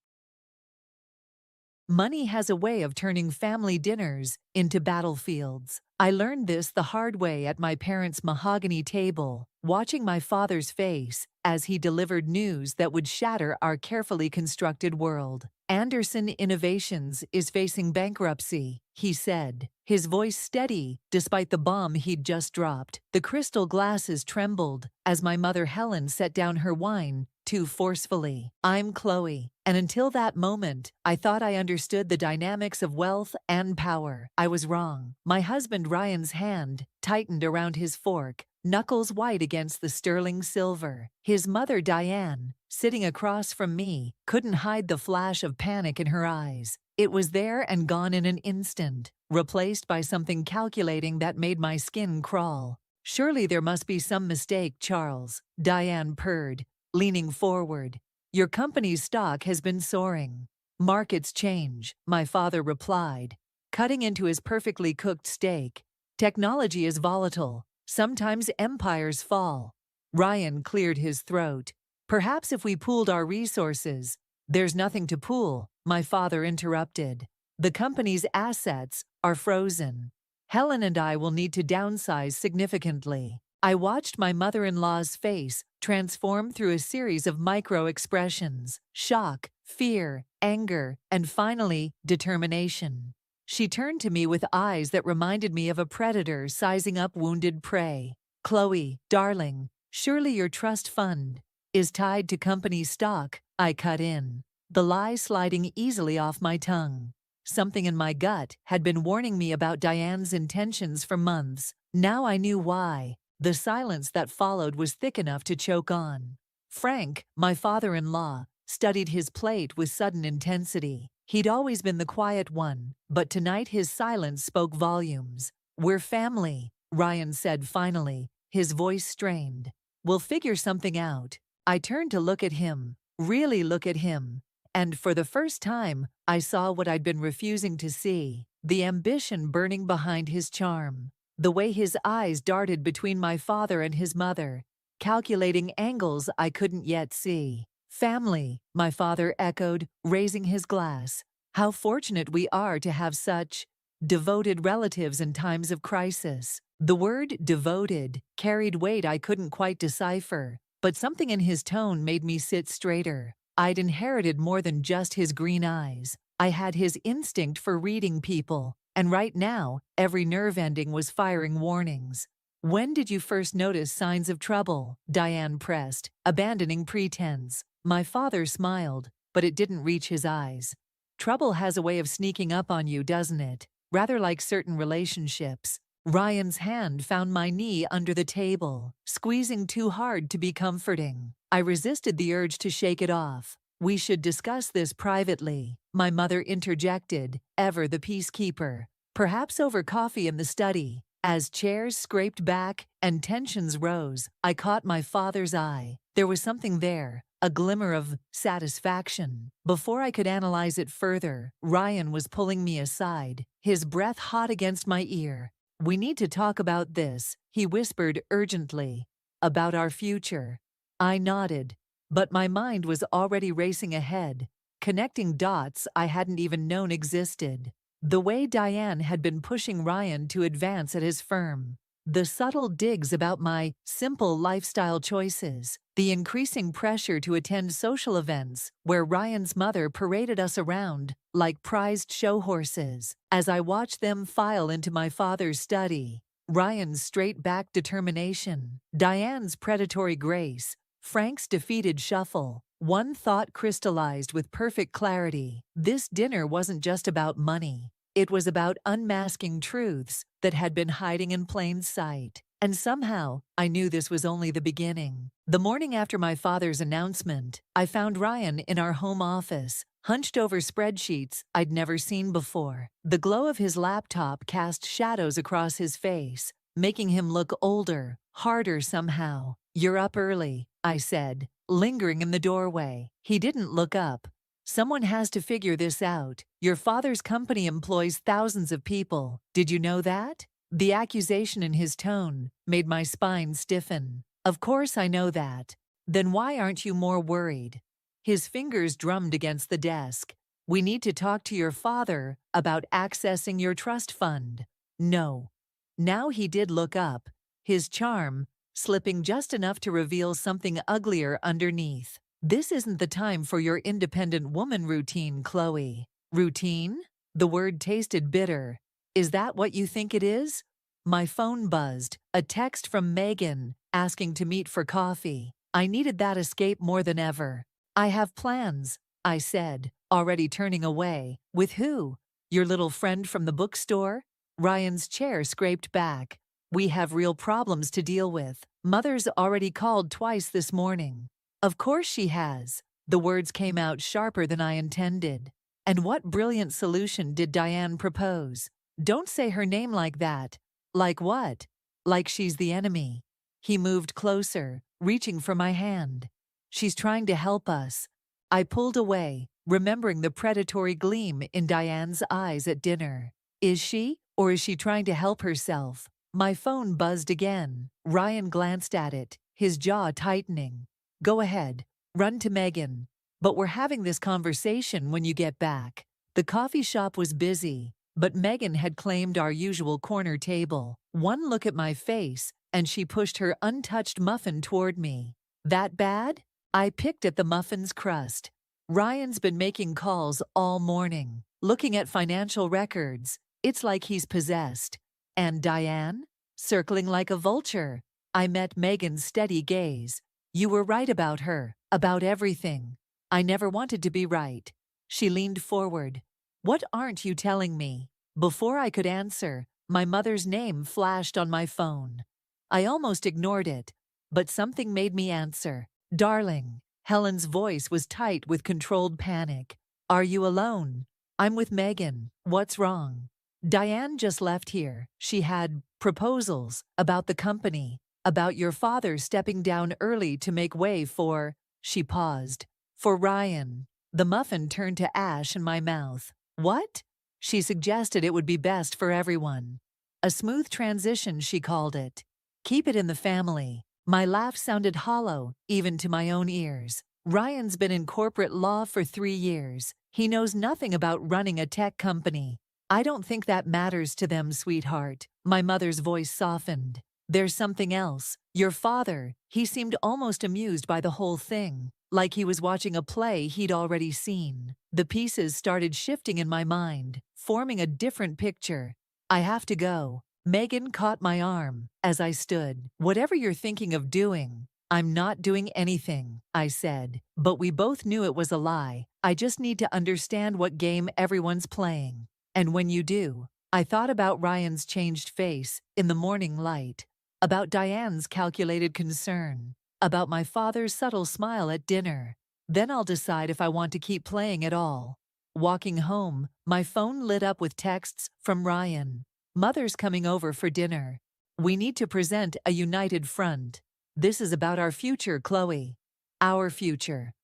Money has a way of turning family dinners into battlefields. I learned this the hard way at my parents' mahogany table, watching my father's face as he delivered news that would shatter our carefully constructed world. Anderson Innovations is facing bankruptcy, he said, his voice steady despite the bomb he'd just dropped. The crystal glasses trembled as my mother Helen set down her wine too forcefully. I'm Chloe, and until that moment, I thought I understood the dynamics of wealth and power. I was wrong. My husband Ryan's hand tightened around his fork, knuckles white against the sterling silver. His mother Diane, sitting across from me, couldn't hide the flash of panic in her eyes. It was there and gone in an instant, replaced by something calculating that made my skin crawl. Surely there must be some mistake, Charles, Diane purred, leaning forward. Your company's stock has been soaring. Markets change, my father replied, cutting into his perfectly cooked steak. Technology is volatile. Sometimes empires fall. Ryan cleared his throat. Perhaps if we pooled our resources. There's nothing to pool, my father interrupted. The company's assets are frozen. Helen and I will need to downsize significantly. I watched my mother-in-law's face transform through a series of micro-expressions: shock, fear, anger, and finally, determination. She turned to me with eyes that reminded me of a predator sizing up wounded prey. Chloe, darling, surely your trust fund is tied to company stock, I cut in, the lie sliding easily off my tongue. Something in my gut had been warning me about Diane's intentions for months. Now I knew why. The silence that followed was thick enough to choke on. Frank, my father-in-law, studied his plate with sudden intensity. He'd always been the quiet one, but tonight his silence spoke volumes. We're family, Ryan said finally, his voice strained. We'll figure something out. I turned to look at him, really look at him, and for the first time, I saw what I'd been refusing to see, the ambition burning behind his charm. The way his eyes darted between my father and his mother, calculating angles I couldn't yet see. Family, my father echoed, raising his glass. How fortunate we are to have such devoted relatives in times of crisis. The word devoted carried weight I couldn't quite decipher, but something in his tone made me sit straighter. I'd inherited more than just his green eyes. I had his instinct for reading people. And right now, every nerve ending was firing warnings. When did you first notice signs of trouble? Diane pressed, abandoning pretense. My father smiled, but it didn't reach his eyes. Trouble has a way of sneaking up on you, doesn't it? Rather like certain relationships. Ryan's hand found my knee under the table, squeezing too hard to be comforting. I resisted the urge to shake it off. We should discuss this privately, my mother interjected, ever the peacekeeper. Perhaps over coffee in the study. As chairs scraped back and tensions rose, I caught my father's eye. There was something there, a glimmer of satisfaction. Before I could analyze it further, Ryan was pulling me aside, his breath hot against my ear. We need to talk about this, he whispered urgently. About our future. I nodded, but my mind was already racing ahead, connecting dots I hadn't even known existed. The way Diane had been pushing Ryan to advance at his firm. The subtle digs about my simple lifestyle choices. The increasing pressure to attend social events where Ryan's mother paraded us around like prized show horses. As I watched them file into my father's study, Ryan's straight-back determination, Diane's predatory grace, Frank's defeated shuffle, one thought crystallized with perfect clarity. This dinner wasn't just about money. It was about unmasking truths that had been hiding in plain sight. And somehow, I knew this was only the beginning. The morning after my father's announcement, I found Ryan in our home office, hunched over spreadsheets I'd never seen before. The glow of his laptop cast shadows across his face, making him look older, harder somehow. "You're up early," I said, lingering in the doorway. He didn't look up. "Someone has to figure this out. Your father's company employs thousands of people. Did you know that?" The accusation in his tone made my spine stiffen. "Of course I know that. Then why aren't you more worried?" His fingers drummed against the desk. "We need to talk to your father about accessing your trust fund." "No." Now he did look up, his charm slipping just enough to reveal something uglier underneath. "This isn't the time for your independent woman routine, Chloe." "Routine?" The word tasted bitter. "Is that what you think it is?" My phone buzzed, a text from Megan, asking to meet for coffee. I needed that escape more than ever. "I have plans," I said, already turning away. "With who? Your little friend from the bookstore?" Ryan's chair scraped back. "We have real problems to deal with. Mother's already called twice this morning." "Of course she has." The words came out sharper than I intended. "And what brilliant solution did Diane propose?" "Don't say her name like that." "Like what?" "Like she's the enemy." He moved closer, reaching for my hand. "She's trying to help us." I pulled away, remembering the predatory gleam in Diane's eyes at dinner. "Is she? Or is she trying to help herself?" My phone buzzed again. Ryan glanced at it, his jaw tightening. "Go ahead. Run to Megan. But we're having this conversation when you get back." The coffee shop was busy, but Megan had claimed our usual corner table. One look at my face, and she pushed her untouched muffin toward me. "That bad?" I picked at the muffin's crust. "Ryan's been making calls all morning, looking at financial records. It's like he's possessed." "And Diane?" "Circling like a vulture." I met Megan's steady gaze. "You were right about her, about everything." "I never wanted to be right." She leaned forward. "What aren't you telling me?" Before I could answer, my mother's name flashed on my phone. I almost ignored it, but something made me answer. "Darling." Helen's voice was tight with controlled panic. "Are you alone?" "I'm with Megan. What's wrong?" "Diane just left here. She had proposals about the company, about your father stepping down early to make way for—" She paused. "For Ryan." The muffin turned to ash in my mouth. "What?" "She suggested it would be best for everyone. A smooth transition, she called it. Keep it in the family." My laugh sounded hollow, even to my own ears. "Ryan's been in corporate law for 3 years. He knows nothing about running a tech company." "I don't think that matters to them, sweetheart." My mother's voice softened. "There's something else. Your father, he seemed almost amused by the whole thing, like he was watching a play he'd already seen." The pieces started shifting in my mind, forming a different picture. "I have to go." Megan caught my arm as I stood. "Whatever you're thinking of doing." "I'm not doing anything," I said, but we both knew it was a lie. "I just need to understand what game everyone's playing." "And when you do." I thought about Ryan's changed face in the morning light, about Diane's calculated concern, about my father's subtle smile at dinner. Then I'll decide if I want to keep playing at all. Walking home, my phone lit up with texts from Ryan. "Mother's coming over for dinner. We need to present a united front. This is about our future, Chloe." Our future.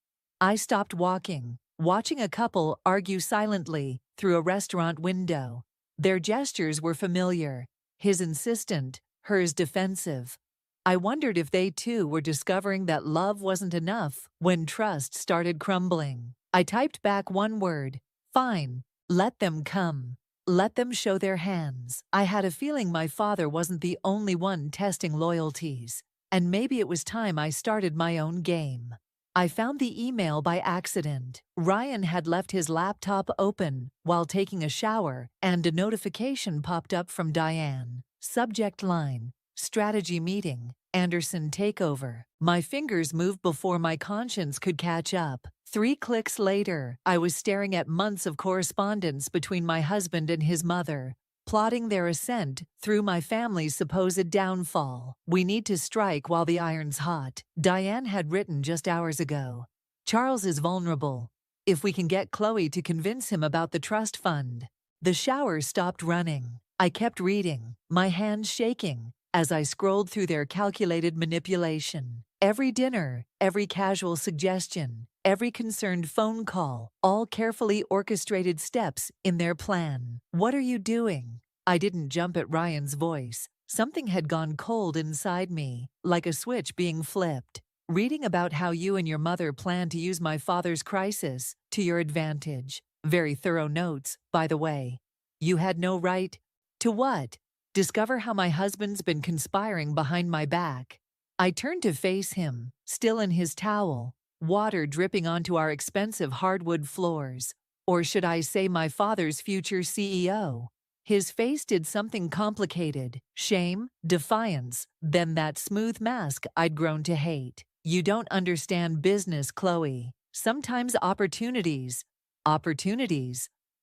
I stopped walking, watching a couple argue silently through a restaurant window. Their gestures were familiar. his insistent, hers defensive. I wondered if they too were discovering that love wasn't enough when trust started crumbling. I typed back one word, fine, let them come. Let them show their hands. I had a feeling my father wasn't the only one testing loyalties, and maybe it was time I started my own game. I found the email by accident. Ryan had left his laptop open while taking a shower, and a notification popped up from Diane. Subject line, strategy meeting, Anderson takeover. My fingers moved before my conscience could catch up. 3 clicks later, I was staring at months of correspondence between my husband and his mother, plotting their ascent through my family's supposed downfall. We need to strike while the iron's hot, Diane had written just hours ago. Charles is vulnerable. If we can get Chloe to convince him about the trust fund. The shower stopped running. I kept reading, my hands shaking, as I scrolled through their calculated manipulation. Every dinner, every casual suggestion, every concerned phone call, all carefully orchestrated steps in their plan. What are you doing? I didn't jump at Ryan's voice. Something had gone cold inside me, like a switch being flipped. Reading about how you and your mother plan to use my father's crisis to your advantage. Very thorough notes, by the way. You had no right. To what? Discover how my husband's been conspiring behind my back. I turned to face him, still in his towel, water dripping onto our expensive hardwood floors. Or should I say my father's future CEO? His face did something complicated. Shame, defiance, then that smooth mask I'd grown to hate. You don't understand business, Chloe. Sometimes opportunities.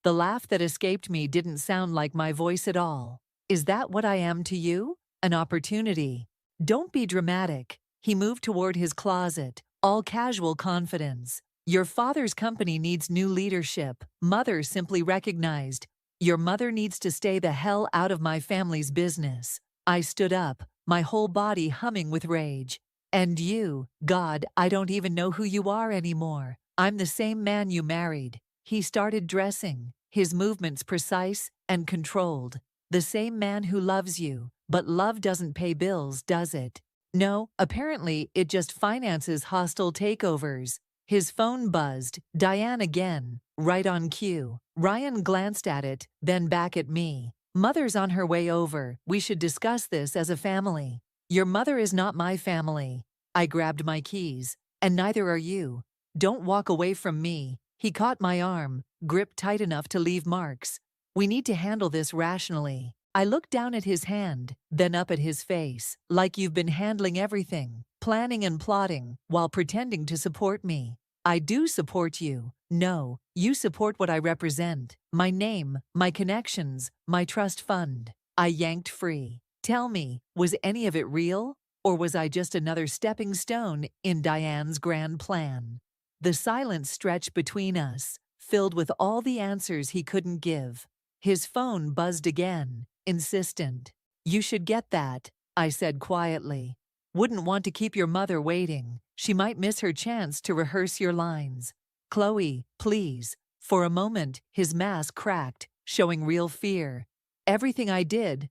The laugh that escaped me didn't sound like my voice at all. Is that what I am to you? An opportunity. Don't be dramatic. He moved toward his closet, all casual confidence. Your father's company needs new leadership. Mother simply recognized. Your mother needs to stay the hell out of my family's business. I stood up, my whole body humming with rage. And you, God, I don't even know who you are anymore. I'm the same man you married. He started dressing, his movements precise and controlled. The same man who loves you, but love doesn't pay bills, does it? No, apparently it just finances hostile takeovers. His phone buzzed. Diane again, right on cue. Ryan glanced at it, then back at me. Mother's on her way over. We should discuss this as a family. Your mother is not my family. I grabbed my keys. And neither are you. Don't walk away from me. He caught my arm, gripped tight enough to leave marks. We need to handle this rationally. I looked down at his hand, then up at his face, like you've been handling everything, planning and plotting, while pretending to support me. I do support you. No, you support what I represent. My name, my connections, my trust fund. I yanked free. Tell me, was any of it real? Or was I just another stepping stone in Diane's grand plan? The silence stretched between us, filled with all the answers he couldn't give. His phone buzzed again, insistent. You should get that, I said quietly. Wouldn't want to keep your mother waiting. She might miss her chance to rehearse your lines. Chloe, please. For a moment, his mask cracked, showing real fear. Everything I did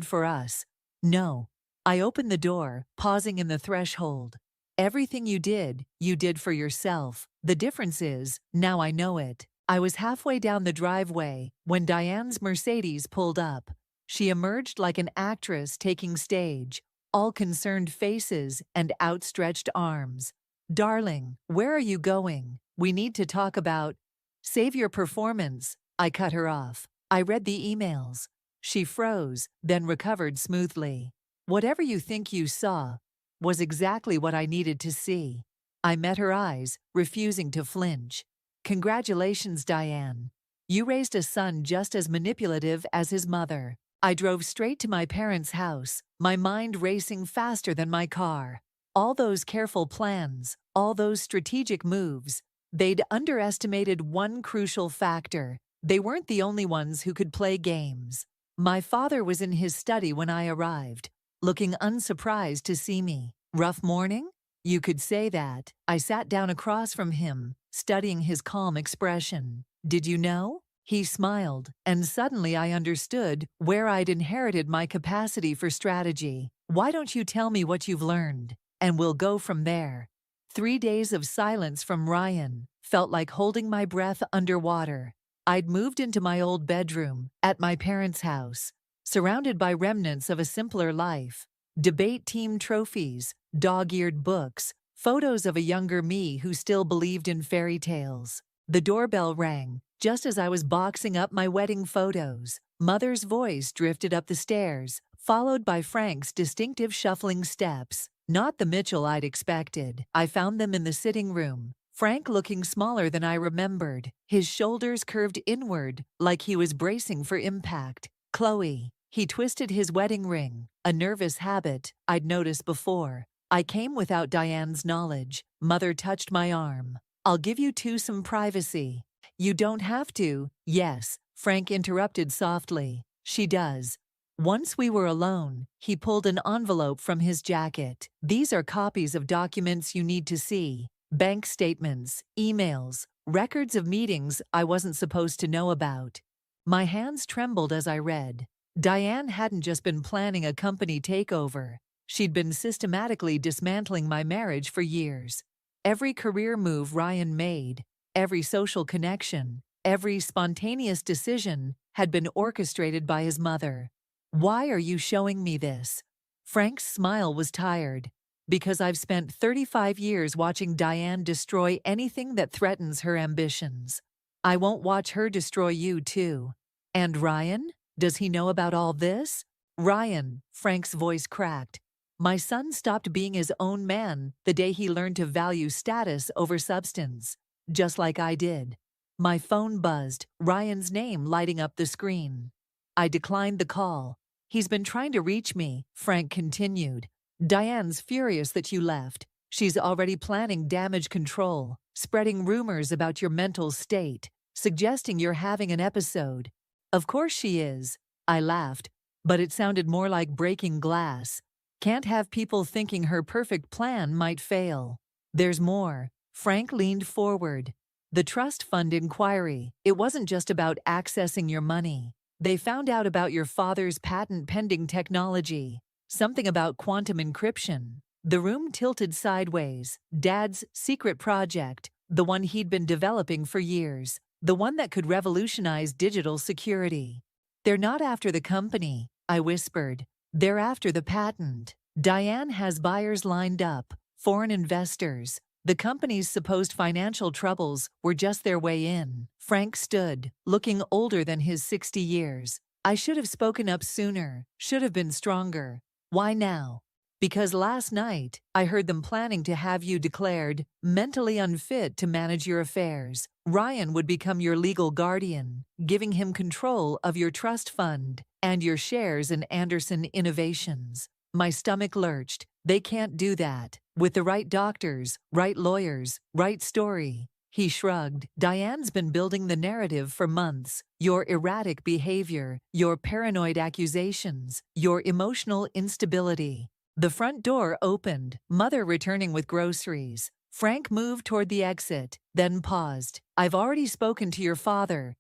for us. No. I opened the door, pausing in the threshold. Everything you did for yourself. The difference is, now I know it. I was halfway down the driveway when Diane's Mercedes pulled up. She emerged like an actress taking stage, all concerned faces and outstretched arms. Darling, where are you going? We need to talk about... Save your performance. I cut her off. I read the emails. She froze, then recovered smoothly. Whatever you think you saw was exactly what I needed to see. I met her eyes, refusing to flinch. Congratulations, Diane. You raised a son just as manipulative as his mother. I drove straight to my parents' house, my mind racing faster than my car. All those careful plans, all those strategic moves, they'd underestimated one crucial factor. They weren't the only ones who could play games. My father was in his study when I arrived, looking unsurprised to see me. Rough morning? You could say that. I sat down across from him, studying his calm expression. Did you know? He smiled, and suddenly I understood where I'd inherited my capacity for strategy. Why don't you tell me what you've learned? And we'll go from there. 3 days of silence from Ryan felt like holding my breath underwater. I'd moved into my old bedroom at my parents' house, surrounded by remnants of a simpler life. Debate team trophies, dog-eared books, photos of a younger me who still believed in fairy tales. The doorbell rang just as I was boxing up my wedding photos. Mother's voice drifted up the stairs, followed by Frank's distinctive shuffling steps. Not the Mitchell I'd expected. I found them in the sitting room. Frank looking smaller than I remembered, his shoulders curved inward like he was bracing for impact. Chloe. He twisted his wedding ring, a nervous habit I'd noticed before. I came without Diane's knowledge. Mother touched my arm. I'll give you two some privacy. You don't have to. Yes, Frank interrupted softly. She does. Once we were alone, he pulled an envelope from his jacket. These are copies of documents you need to see. Bank statements, emails, records of meetings I wasn't supposed to know about. My hands trembled as I read. Diane hadn't just been planning a company takeover. She'd been systematically dismantling my marriage for years. Every career move Ryan made, every social connection, every spontaneous decision had been orchestrated by his mother. Why are you showing me this? Frank's smile was tired. Because I've spent 35 years watching Diane destroy anything that threatens her ambitions. I won't watch her destroy you too. And Ryan? Does he know about all this? Ryan, Frank's voice cracked. My son stopped being his own man the day he learned to value status over substance, just like I did. My phone buzzed, Ryan's name lighting up the screen. I declined the call. He's been trying to reach me, Frank continued. Diane's furious that you left. She's already planning damage control, spreading rumors about your mental state, suggesting you're having an episode. Of course she is. I laughed, but it sounded more like breaking glass. Can't have people thinking her perfect plan might fail. There's more. Frank leaned forward. The trust fund inquiry. It wasn't just about accessing your money. They found out about your father's patent-pending technology. Something about quantum encryption. The room tilted sideways. Dad's secret project, the one he'd been developing for years, the one that could revolutionize digital security. They're not after the company, I whispered. They're after the patent. Diane has buyers lined up, foreign investors. The company's supposed financial troubles were just their way in. Frank stood, looking older than his 60 years. I should have spoken up sooner, should have been stronger. Why now? Because last night, I heard them planning to have you declared mentally unfit to manage your affairs. Ryan would become your legal guardian, giving him control of your trust fund and your shares in Anderson Innovations. My stomach lurched. They can't do that. With the right doctors, right lawyers, right story. He shrugged. Diane's been building the narrative for months. Your erratic behavior, your paranoid accusations, your emotional instability. The front door opened, Mother returning with groceries. Frank moved toward the exit, then paused. I've already spoken to your father.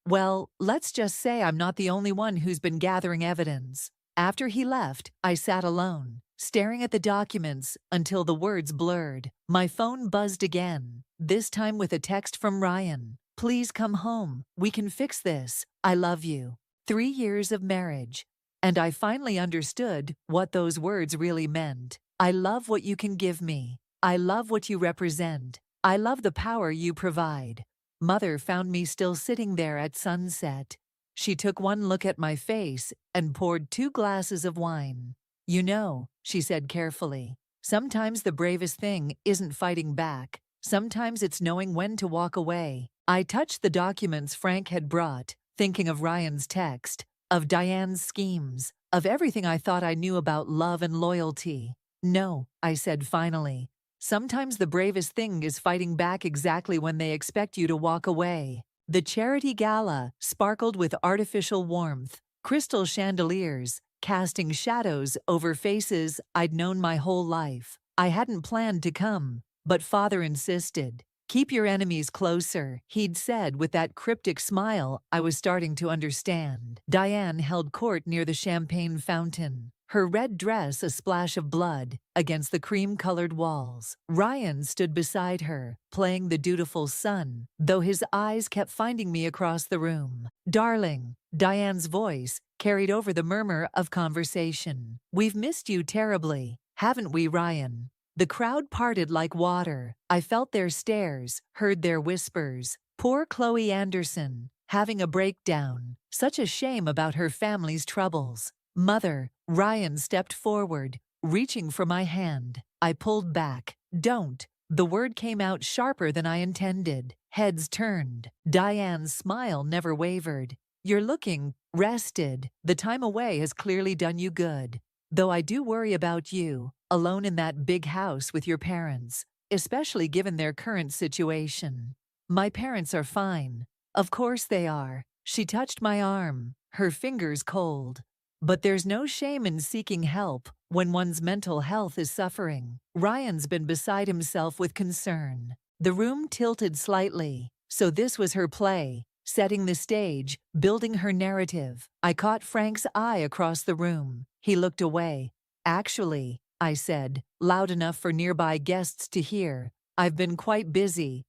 Well, let's just say I'm not the only one who's been gathering evidence. After he left, I sat alone, staring at the documents until the words blurred. My phone buzzed again, this time with a text from Ryan. Please come home. We can fix this. I love you. 3 years of marriage. And I finally understood what those words really meant. I love what you can give me. I love what you represent. I love the power you provide. Mother found me still sitting there at sunset. She took one look at my face and poured 2 glasses of wine. You know, she said carefully, sometimes the bravest thing isn't fighting back. Sometimes it's knowing when to walk away. I touched the documents Frank had brought, thinking of Ryan's text, of Diane's schemes, of everything I thought I knew about love and loyalty. No, I said finally. Sometimes the bravest thing is fighting back exactly when they expect you to walk away. The charity gala sparkled with artificial warmth, crystal chandeliers, casting shadows over faces I'd known my whole life. I hadn't planned to come, but Father insisted. Keep your enemies closer, he'd said with that cryptic smile I was starting to understand. Diane held court near the champagne fountain, her red dress a splash of blood against the cream-colored walls. Ryan stood beside her, playing the dutiful son, though his eyes kept finding me across the room. Darling, Diane's voice carried over the murmur of conversation. We've missed you terribly, haven't we, Ryan? The crowd parted like water. I felt their stares, heard their whispers. Poor Chloe Anderson, having a breakdown. Such a shame about her family's troubles. Mother, Ryan stepped forward, reaching for my hand. I pulled back. Don't. The word came out sharper than I intended. Heads turned. Diane's smile never wavered. You're looking rested. The time away has clearly done you good. Though I do worry about you, alone in that big house with your parents, especially given their current situation. My parents are fine. Of course they are. She touched my arm, her fingers cold. But there's no shame in seeking help when one's mental health is suffering. Ryan's been beside himself with concern. The room tilted slightly, so this was her play, setting the stage, building her narrative. I caught Frank's eye across the room. He looked away. Actually, I said, loud enough for nearby guests to hear, I've been quite busy.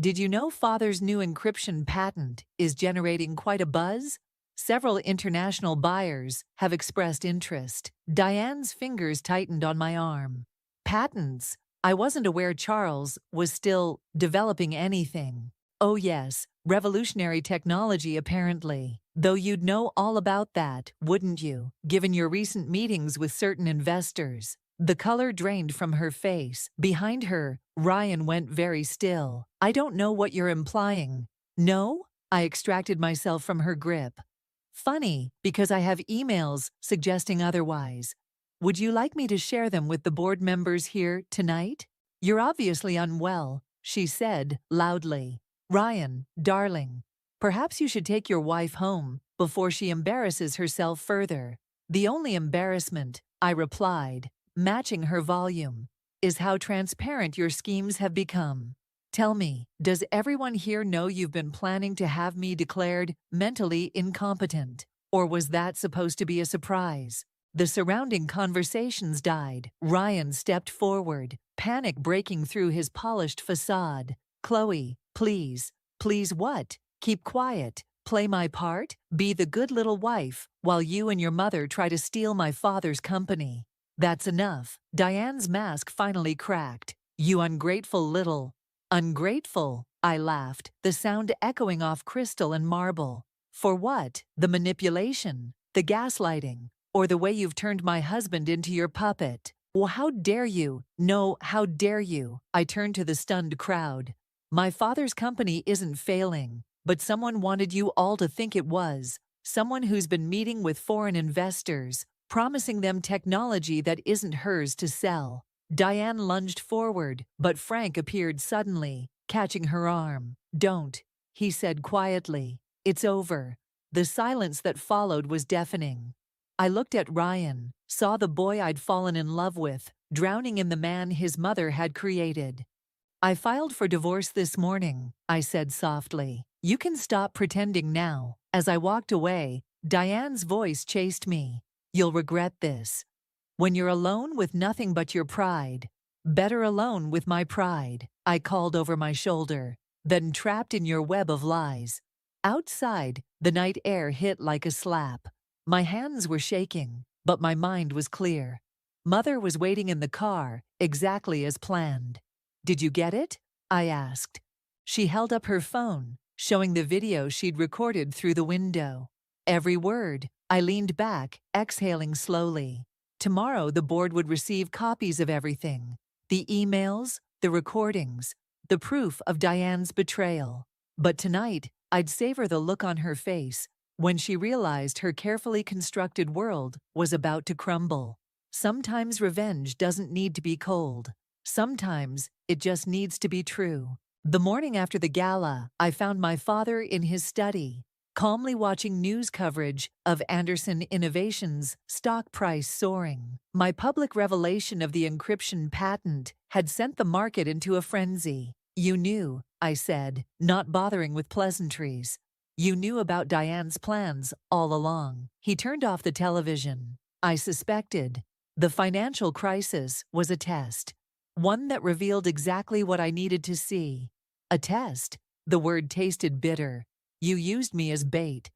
Did you know Father's new encryption patent is generating quite a buzz? Several international buyers have expressed interest. Diane's fingers tightened on my arm. Patents? I wasn't aware Charles was still developing anything. Oh yes, revolutionary technology apparently. Though you'd know all about that, wouldn't you, given your recent meetings with certain investors? The color drained from her face. Behind her, Ryan went very still. I don't know what you're implying. No? I extracted myself from her grip. Funny, because I have emails suggesting otherwise. Would you like me to share them with the board members here tonight? You're obviously unwell, she said loudly. Ryan, darling, perhaps you should take your wife home before she embarrasses herself further. The only embarrassment, I replied, matching her volume, is how transparent your schemes have become. Tell me, does everyone here know you've been planning to have me declared mentally incompetent? Or was that supposed to be a surprise? The surrounding conversations died. Ryan stepped forward, panic breaking through his polished facade. Chloe, please. Please what? Keep quiet. Play my part? Be the good little wife while you and your mother try to steal my father's company. That's enough. Diane's mask finally cracked. You ungrateful little... Ungrateful, I laughed, the sound echoing off crystal and marble. For what? The manipulation, the gaslighting, or the way you've turned my husband into your puppet? Well, how dare you? No, how dare you? I turned to the stunned crowd. My father's company isn't failing, but someone wanted you all to think it was. Someone who's been meeting with foreign investors, promising them technology that isn't hers to sell. Diane lunged forward, but Frank appeared suddenly, catching her arm. Don't, he said quietly. It's over. The silence that followed was deafening. I looked at Ryan, saw the boy I'd fallen in love with, drowning in the man his mother had created. I filed for divorce this morning, I said softly. You can stop pretending now. As I walked away, Diane's voice chased me. You'll regret this. When you're alone with nothing but your pride, better alone with my pride, I called over my shoulder, than trapped in your web of lies. Outside, the night air hit like a slap. My hands were shaking, but my mind was clear. Mother was waiting in the car, exactly as planned. Did you get it? I asked. She held up her phone, showing the video she'd recorded through the window. Every word. I leaned back, exhaling slowly. Tomorrow the board would receive copies of everything. The emails, the recordings, the proof of Diane's betrayal. But tonight, I'd savor the look on her face when she realized her carefully constructed world was about to crumble. Sometimes revenge doesn't need to be cold. Sometimes it just needs to be true. The morning after the gala, I found my father in his study, calmly watching news coverage of Anderson Innovations' stock price soaring. My public revelation of the encryption patent had sent the market into a frenzy. You knew, I said, not bothering with pleasantries. You knew about Diane's plans all along. He turned off the television. I suspected. The financial crisis was a test. One that revealed exactly what I needed to see. A test. The word tasted bitter. You used me as bait.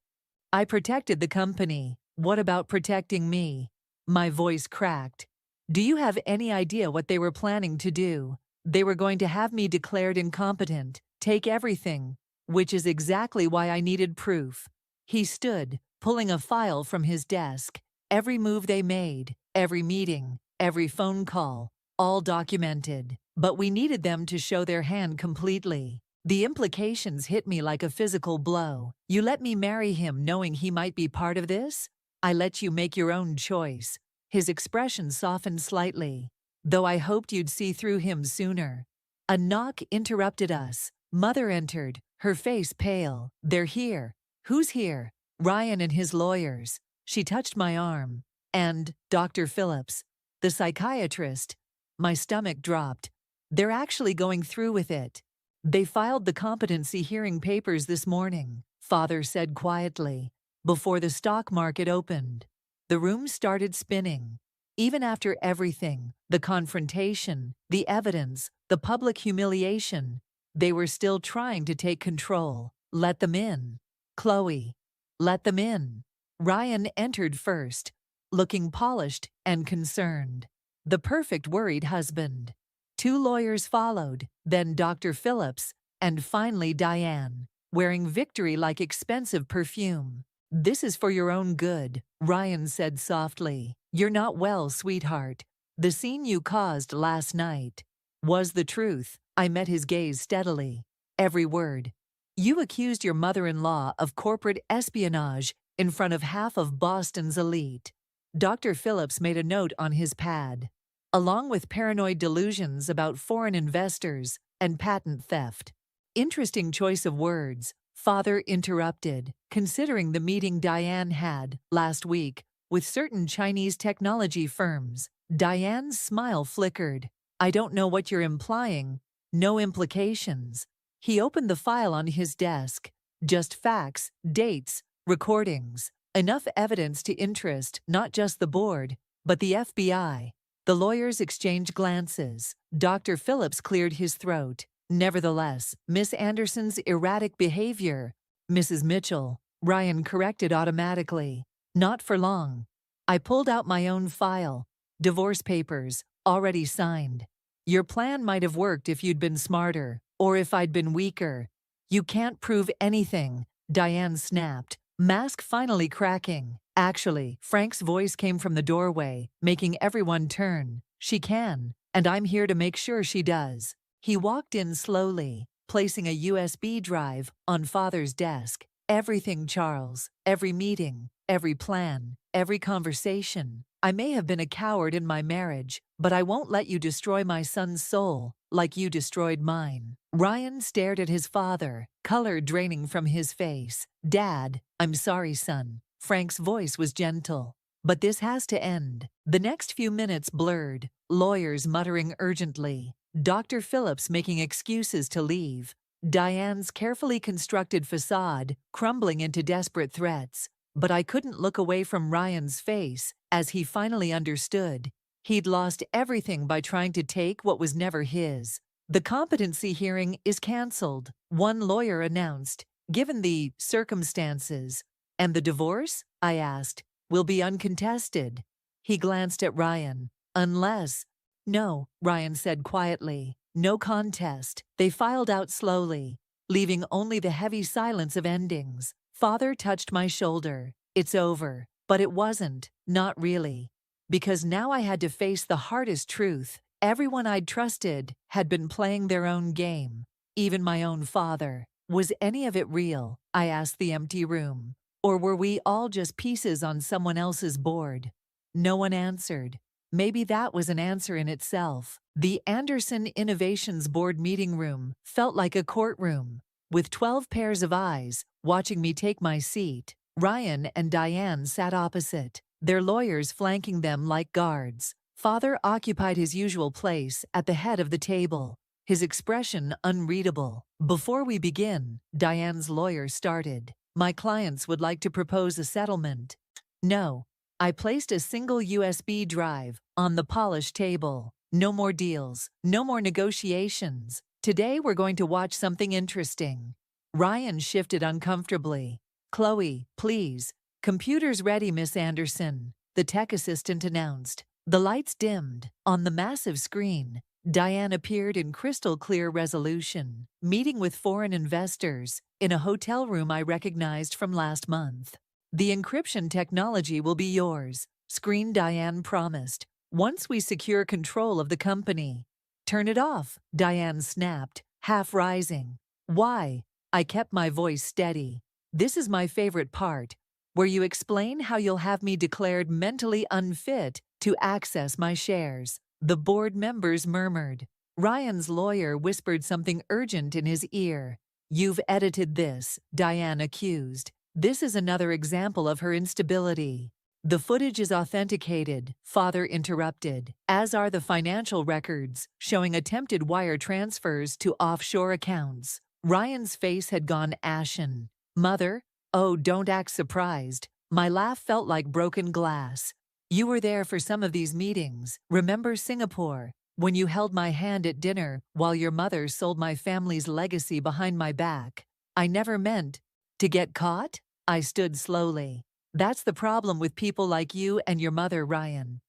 I protected the company. What about protecting me? My voice cracked. Do you have any idea what they were planning to do? They were going to have me declared incompetent, take everything, which is exactly why I needed proof. He stood, pulling a file from his desk. Every move they made, every meeting, every phone call, all documented. But we needed them to show their hand completely. The implications hit me like a physical blow. You let me marry him knowing he might be part of this? I let you make your own choice. His expression softened slightly, though I hoped you'd see through him sooner. A knock interrupted us. Mother entered, her face pale. They're here. Who's here? Ryan and his lawyers. She touched my arm. And Dr. Phillips, the psychiatrist. My stomach dropped. They're actually going through with it. They filed the competency hearing papers this morning, Father said quietly, before the stock market opened. The room started spinning. Even after everything, the confrontation, the evidence, the public humiliation, they were still trying to take control. Let them in. Chloe. Let them in. Ryan entered first, looking polished and concerned. The perfect worried husband. 2 lawyers followed, then Dr. Phillips, and finally Diane, wearing victory like expensive perfume. This is for your own good, Ryan said softly. You're not well, sweetheart. The scene you caused last night was the truth. I met his gaze steadily. Every word. You accused your mother-in-law of corporate espionage in front of half of Boston's elite. Dr. Phillips made a note on his pad, along with paranoid delusions about foreign investors and patent theft. Interesting choice of words, Father interrupted, considering the meeting Diane had last week with certain Chinese technology firms. Diane's smile flickered. I don't know what you're implying. No implications. He opened the file on his desk. Just facts, dates, recordings. Enough evidence to interest not just the board, but the FBI. The lawyers exchanged glances. Dr. Phillips cleared his throat. Nevertheless, Miss Anderson's erratic behavior. Mrs. Mitchell, Ryan corrected automatically. Not for long. I pulled out my own file. Divorce papers, already signed. Your plan might have worked if you'd been smarter, or if I'd been weaker. You can't prove anything, Diane snapped, mask finally cracking. Actually, Frank's voice came from the doorway, making everyone turn. She can, and I'm here to make sure she does. He walked in slowly, placing a USB drive on Father's desk. Everything, Charles. Every meeting, every plan, every conversation. I may have been a coward in my marriage, but I won't let you destroy my son's soul like you destroyed mine. Ryan stared at his father, color draining from his face. Dad, I'm sorry, son. Frank's voice was gentle. But this has to end. The next few minutes blurred, lawyers muttering urgently, Dr. Phillips making excuses to leave, Diane's carefully constructed facade crumbling into desperate threats. But I couldn't look away from Ryan's face as he finally understood. He'd lost everything by trying to take what was never his. The competency hearing is canceled, one lawyer announced, given the circumstances. And the divorce, I asked, will be uncontested. He glanced at Ryan. Unless... No, Ryan said quietly. No contest. They filed out slowly, leaving only the heavy silence of endings. Father touched my shoulder. It's over. But it wasn't. Not really. Because now I had to face the hardest truth. Everyone I'd trusted had been playing their own game. Even my own father. Was any of it real? I asked the empty room. Or were we all just pieces on someone else's board? No one answered. Maybe that was an answer in itself. The Anderson Innovations Board meeting room felt like a courtroom, with 12 pairs of eyes watching me take my seat. Ryan and Diane sat opposite, their lawyers flanking them like guards. Father occupied his usual place at the head of the table, his expression unreadable. "Before we begin," Diane's lawyer started, "my clients would like to propose a settlement." "No." I placed a single USB drive on the polished table. "No more deals. No more negotiations. Today we're going to watch something interesting." Ryan shifted uncomfortably. "Chloe, please." "Computer's ready, Miss Anderson," the tech assistant announced. The lights dimmed. On the massive screen, Diane appeared in crystal-clear resolution, meeting with foreign investors in a hotel room I recognized from last month. "The encryption technology will be yours," Screen Diane promised, "once we secure control of the company." "Turn it off," Diane snapped, half rising. "Why?" I kept my voice steady. "This is my favorite part, where you explain how you'll have me declared mentally unfit to access my shares." The board members murmured. Ryan's lawyer whispered something urgent in his ear. "You've edited this," Diane accused. "This is another example of her instability." "The footage is authenticated," Father interrupted, "as are the financial records, showing attempted wire transfers to offshore accounts." Ryan's face had gone ashen. "Mother? Oh, don't act surprised." My laugh felt like broken glass. "You were there for some of these meetings. Remember Singapore, when you held my hand at dinner while your mother sold my family's legacy behind my back? I never meant to get caught?" I stood slowly. "That's the problem with people like you and your mother, Ryan.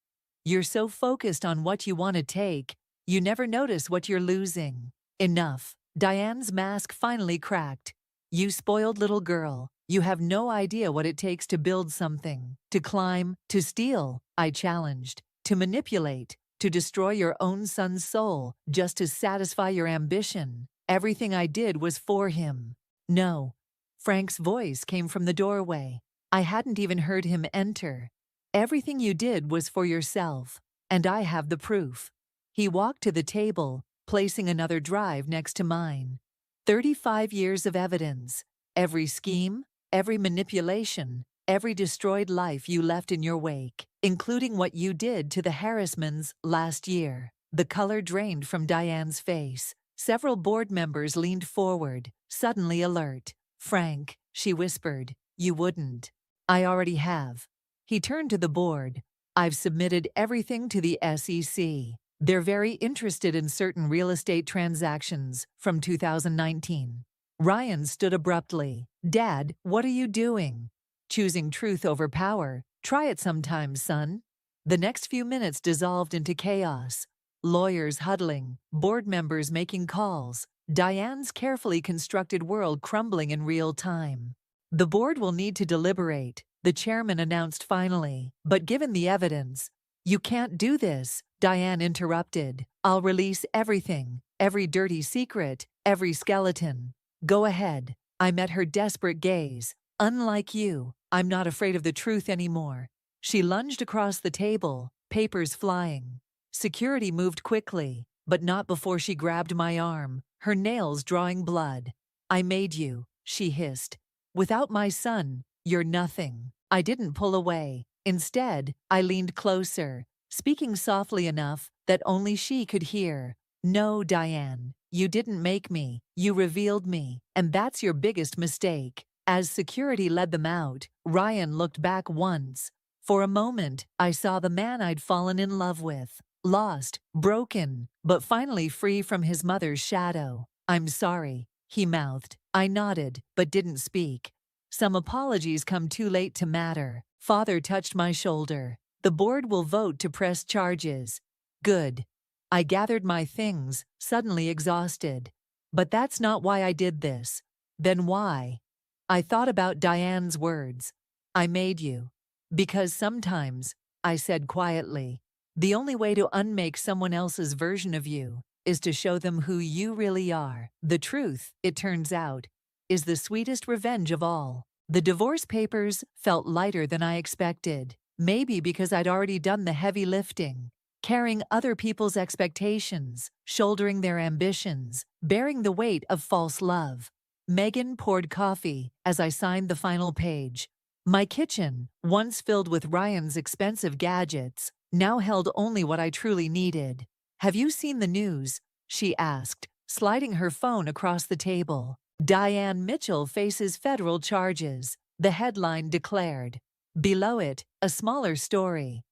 You're so focused on what you want to take, you never notice what you're losing." "Enough." Diane's mask finally cracked. "You spoiled little girl. You have no idea what it takes to build something, to climb, to steal," I challenged, "to manipulate, to destroy your own son's soul just to satisfy your ambition. Everything I did was for him." "No." Frank's voice came from the doorway. I hadn't even heard him enter. "Everything you did was for yourself, and I have the proof." He walked to the table, placing another drive next to mine. 35 years of evidence. Every scheme, every manipulation, every destroyed life you left in your wake, including what you did to the Harrismans last year. The color drained from Diane's face. Several board members leaned forward, suddenly alert. "Frank," she whispered, "you wouldn't." "I already have." He turned to the board. "I've submitted everything to the SEC. They're very interested in certain real estate transactions from 2019. Ryan stood abruptly. "Dad, what are you doing?" "Choosing truth over power. Try it sometime, son." The next few minutes dissolved into chaos. Lawyers huddling, board members making calls, Diane's carefully constructed world crumbling in real time. "The board will need to deliberate," the chairman announced finally, "but given the evidence—" "You can't do this," Diane interrupted. "I'll release everything, every dirty secret, every skeleton." "Go ahead." I met her desperate gaze. "Unlike you, I'm not afraid of the truth anymore." She lunged across the table, papers flying. Security moved quickly, but not before she grabbed my arm, her nails drawing blood. "I made you," she hissed. "Without my son, you're nothing." I didn't pull away. Instead, I leaned closer, speaking softly enough that only she could hear. "No, Diane, you didn't make me. You revealed me, and that's your biggest mistake." As security led them out, Ryan looked back once. For a moment, I saw the man I'd fallen in love with. Lost, broken, but finally free from his mother's shadow. "I'm sorry," he mouthed. I nodded, but didn't speak. "Some apologies come too late to matter." Father touched my shoulder. "The board will vote to press charges." "Good." I gathered my things, suddenly exhausted. "But that's not why I did this." "Then why?" I thought about Diane's words. "I made you." "Because sometimes," I said quietly, "the only way to unmake someone else's version of you is to show them who you really are." The truth, it turns out, is the sweetest revenge of all. The divorce papers felt lighter than I expected, maybe because I'd already done the heavy lifting, carrying other people's expectations, shouldering their ambitions, bearing the weight of false love. Megan poured coffee as I signed the final page. My kitchen, once filled with Ryan's expensive gadgets, now held only what I truly needed. "Have you seen the news?" she asked, sliding her phone across the table. Diane Mitchell faces federal charges, the headline declared. Below it, a smaller story.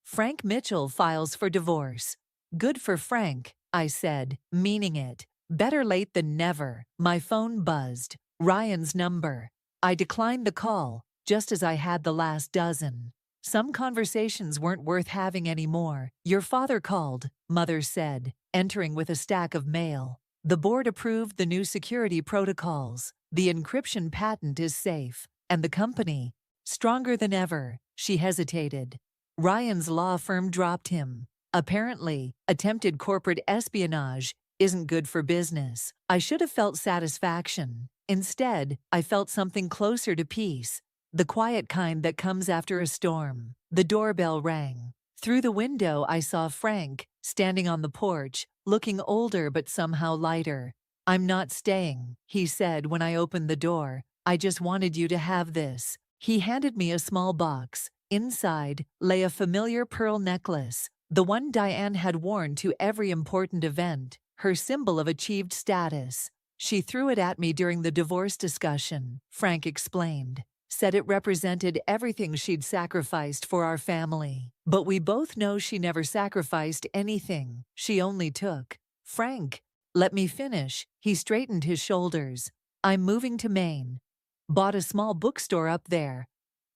Frank Mitchell files for divorce. Good for Frank, I said, meaning it. Better late than never. My phone buzzed. Ryan's number. I declined the call, just as I had the last dozen. Some conversations weren't worth having anymore. Your father called, Mother said, entering with a stack of mail. The board approved the new security protocols. The encryption patent is safe. And the company? Stronger than ever. She hesitated. Ryan's law firm dropped him. Apparently, attempted corporate espionage isn't good for business. I should have felt satisfaction. Instead, I felt something closer to peace. The quiet kind that comes after a storm. The doorbell rang. Through the window, I saw Frank, standing on the porch, looking older but somehow lighter. I'm not staying, he said when I opened the door. I just wanted you to have this. He handed me a small box. Inside lay a familiar pearl necklace, the one Diane had worn to every important event, her symbol of achieved status. She threw it at me during the divorce discussion, Frank explained. Said it represented everything she'd sacrificed for our family. But we both know she never sacrificed anything. She only took. Frank, let me finish. He straightened his shoulders. I'm moving to Maine. Bought a small bookstore up there.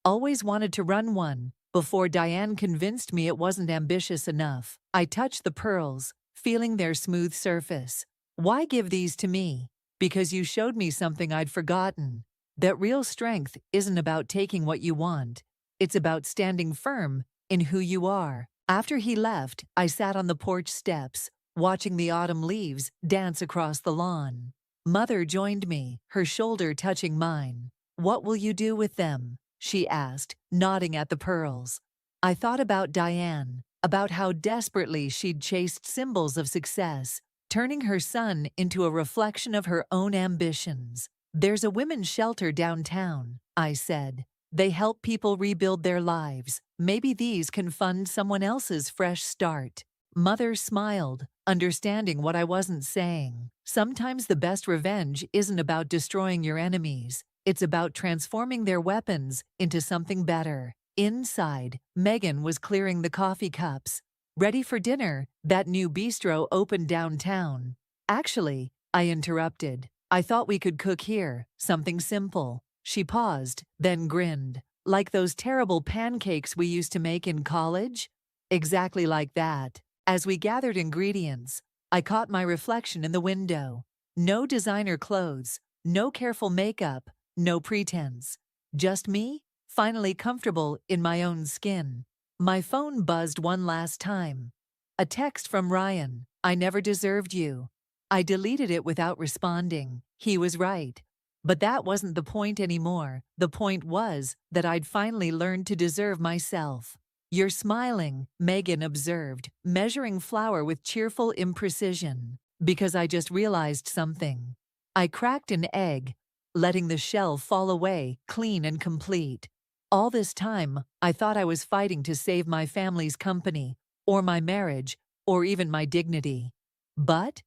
Always wanted to run one, before Diane convinced me it wasn't ambitious enough. I touched the pearls, feeling their smooth surface. Why give these to me? Because you showed me something I'd forgotten. That real strength isn't about taking what you want. It's about standing firm in who you are. After he left, I sat on the porch steps, watching the autumn leaves dance across the lawn. Mother joined me, her shoulder touching mine. What will you do with them? She asked, nodding at the pearls. I thought about Diane, about how desperately she'd chased symbols of success, turning her son into a reflection of her own ambitions. There's a women's shelter downtown, I said. They help people rebuild their lives. Maybe these can fund someone else's fresh start. Mother smiled, understanding what I wasn't saying. Sometimes the best revenge isn't about destroying your enemies. It's about transforming their weapons into something better. Inside, Megan was clearing the coffee cups. Ready for dinner, that new bistro opened downtown. Actually, I interrupted. I thought we could cook here, something simple. She paused, then grinned. Like those terrible pancakes we used to make in college? Exactly like that. As we gathered ingredients, I caught my reflection in the window. No designer clothes, no careful makeup, no pretense. Just me, finally comfortable in my own skin. My phone buzzed one last time. A text from Ryan. I never deserved you. I deleted it without responding. He was right. But that wasn't the point anymore. The point was that I'd finally learned to deserve myself. You're smiling, Megan observed, measuring flour with cheerful imprecision. Because I just realized something. I cracked an egg, letting the shell fall away, clean and complete. All this time, I thought I was fighting to save my family's company, or my marriage, or even my dignity. But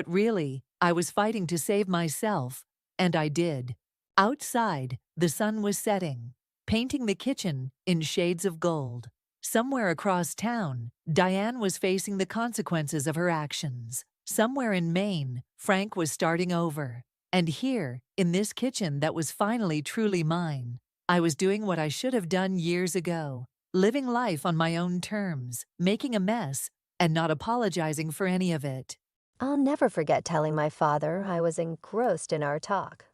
really, I was fighting to save myself, and I did. Outside, the sun was setting, painting the kitchen in shades of gold. Somewhere across town, Diane was facing the consequences of her actions. Somewhere in Maine, Frank was starting over. And here, in this kitchen that was finally truly mine, I was doing what I should have done years ago, living life on my own terms, making a mess, and not apologizing for any of it. I'll never forget telling my father I was engrossed in our talk.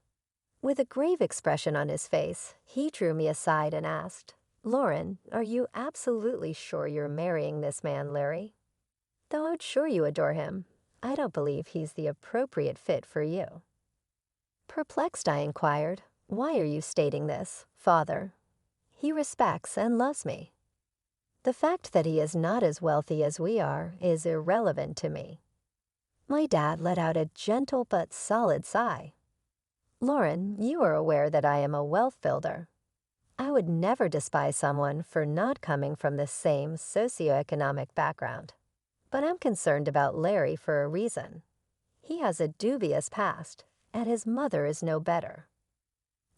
With a grave expression on his face, he drew me aside and asked, "Lauren, are you absolutely sure you're marrying this man, Larry? Though I'm sure you adore him, I don't believe he's the appropriate fit for you." Perplexed, I inquired, "Why are you stating this, Father? He respects and loves me. The fact that he is not as wealthy as we are is irrelevant to me." My dad let out a gentle but solid sigh. "Lauren, you are aware that I am a wealth builder. I would never despise someone for not coming from the same socioeconomic background. But I'm concerned about Larry for a reason. He has a dubious past, and his mother is no better.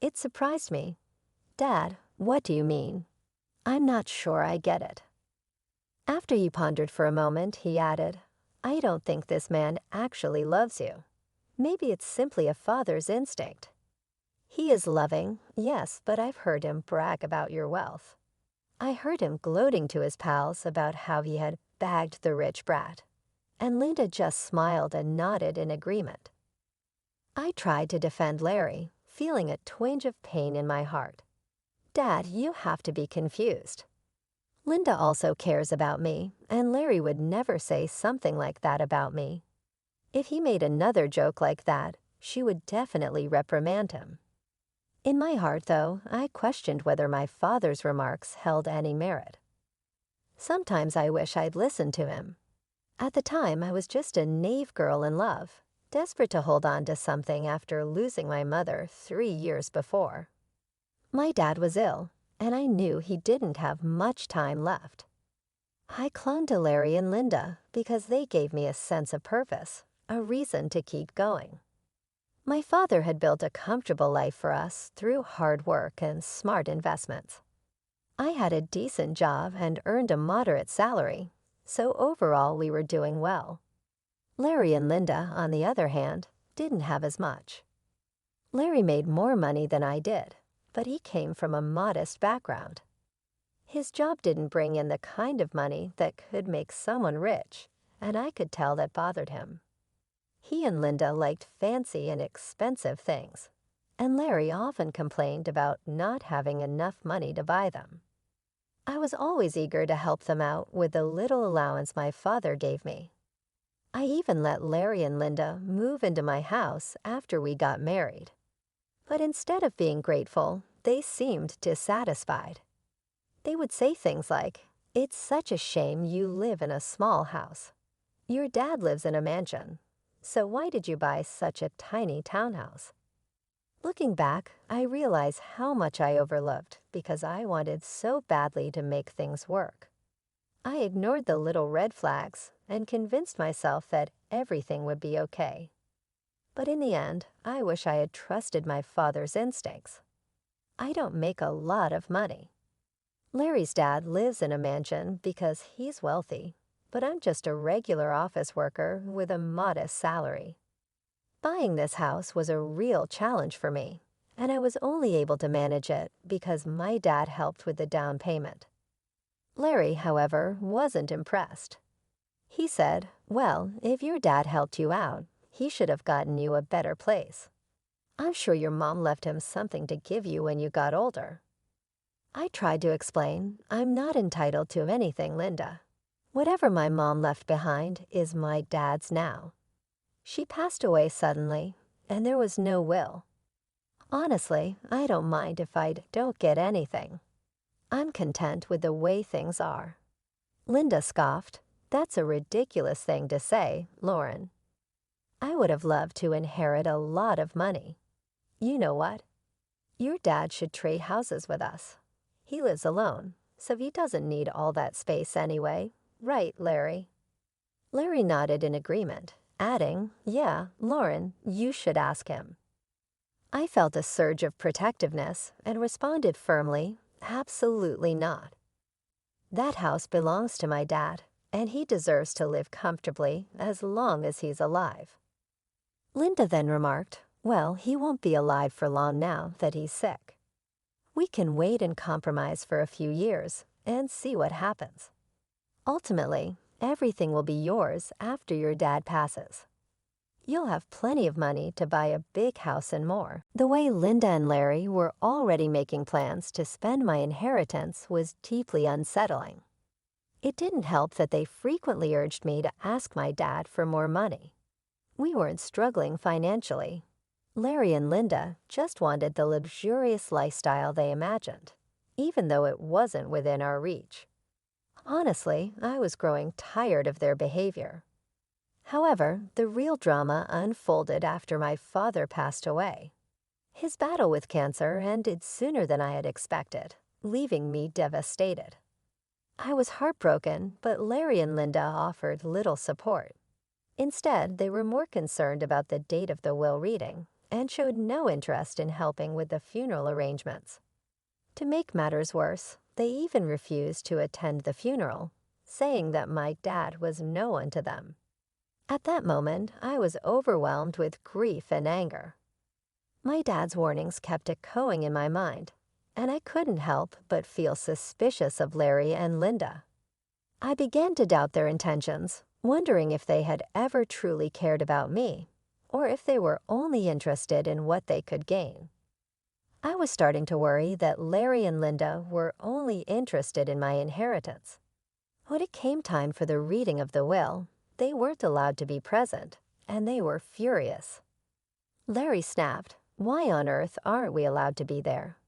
It surprised me. Dad, what do you mean? I'm not sure I get it. After he pondered for a moment, he added, I don't think this man actually loves you. Maybe it's simply a father's instinct. He is loving, yes, but I've heard him brag about your wealth. I heard him gloating to his pals about how he had bagged the rich brat, and Linda just smiled and nodded in agreement. I tried to defend Larry, feeling a twinge of pain in my heart. Dad, you have to be confused. Linda also cares about me, and Larry would never say something like that about me. If he made another joke like that, she would definitely reprimand him. In my heart, though, I questioned whether my father's remarks held any merit. Sometimes I wish I'd listened to him. At the time, I was just a naive girl in love, desperate to hold on to something after losing my mother 3 years before. My dad was ill, and I knew he didn't have much time left. I clung to Larry and Linda because they gave me a sense of purpose, a reason to keep going. My father had built a comfortable life for us through hard work and smart investments. I had a decent job and earned a moderate salary, so overall we were doing well. Larry and Linda, on the other hand, didn't have as much. Larry made more money than I did, but he came from a modest background. His job didn't bring in the kind of money that could make someone rich, and I could tell that bothered him. He and Linda liked fancy and expensive things, and Larry often complained about not having enough money to buy them. I was always eager to help them out with the little allowance my father gave me. I even let Larry and Linda move into my house after we got married. But instead of being grateful, they seemed dissatisfied. They would say things like, "It's such a shame you live in a small house. Your dad lives in a mansion, so why did you buy such a tiny townhouse?" Looking back, I realize how much I overlooked because I wanted so badly to make things work. I ignored the little red flags and convinced myself that everything would be okay. But in the end, I wish I had trusted my father's instincts. I don't make a lot of money. Larry's dad lives in a mansion because he's wealthy, but I'm just a regular office worker with a modest salary. Buying this house was a real challenge for me, and I was only able to manage it because my dad helped with the down payment. Larry, however, wasn't impressed. He said, "Well, if your dad helped you out, he should have gotten you a better place. I'm sure your mom left him something to give you when you got older." I tried to explain, "I'm not entitled to anything, Linda. Whatever my mom left behind is my dad's now. She passed away suddenly, and there was no will. Honestly, I don't mind if I don't get anything. I'm content with the way things are." Linda scoffed, "That's a ridiculous thing to say, Lauren. I would have loved to inherit a lot of money. You know what? Your dad should trade houses with us. He lives alone, so he doesn't need all that space anyway. Right, Larry?" Larry nodded in agreement, adding, "Yeah, Lauren, you should ask him." I felt a surge of protectiveness and responded firmly, "Absolutely not. That house belongs to my dad, and he deserves to live comfortably as long as he's alive." Linda then remarked, "Well, he won't be alive for long now that he's sick. We can wait and compromise for a few years and see what happens. Ultimately, everything will be yours after your dad passes. You'll have plenty of money to buy a big house and more." The way Linda and Larry were already making plans to spend my inheritance was deeply unsettling. It didn't help that they frequently urged me to ask my dad for more money. We weren't struggling financially. Larry and Linda just wanted the luxurious lifestyle they imagined, even though it wasn't within our reach. Honestly, I was growing tired of their behavior. However, the real drama unfolded after my father passed away. His battle with cancer ended sooner than I had expected, leaving me devastated. I was heartbroken, but Larry and Linda offered little support. Instead, they were more concerned about the date of the will reading and showed no interest in helping with the funeral arrangements. To make matters worse, they even refused to attend the funeral, saying that my dad was no one to them. At that moment, I was overwhelmed with grief and anger. My dad's warnings kept echoing in my mind, and I couldn't help but feel suspicious of Larry and Linda. I began to doubt their intentions, wondering if they had ever truly cared about me, or if they were only interested in what they could gain. I was starting to worry that Larry and Linda were only interested in my inheritance. When it came time for the reading of the will, they weren't allowed to be present, and they were furious. Larry snapped, "Why on earth aren't we allowed to be there?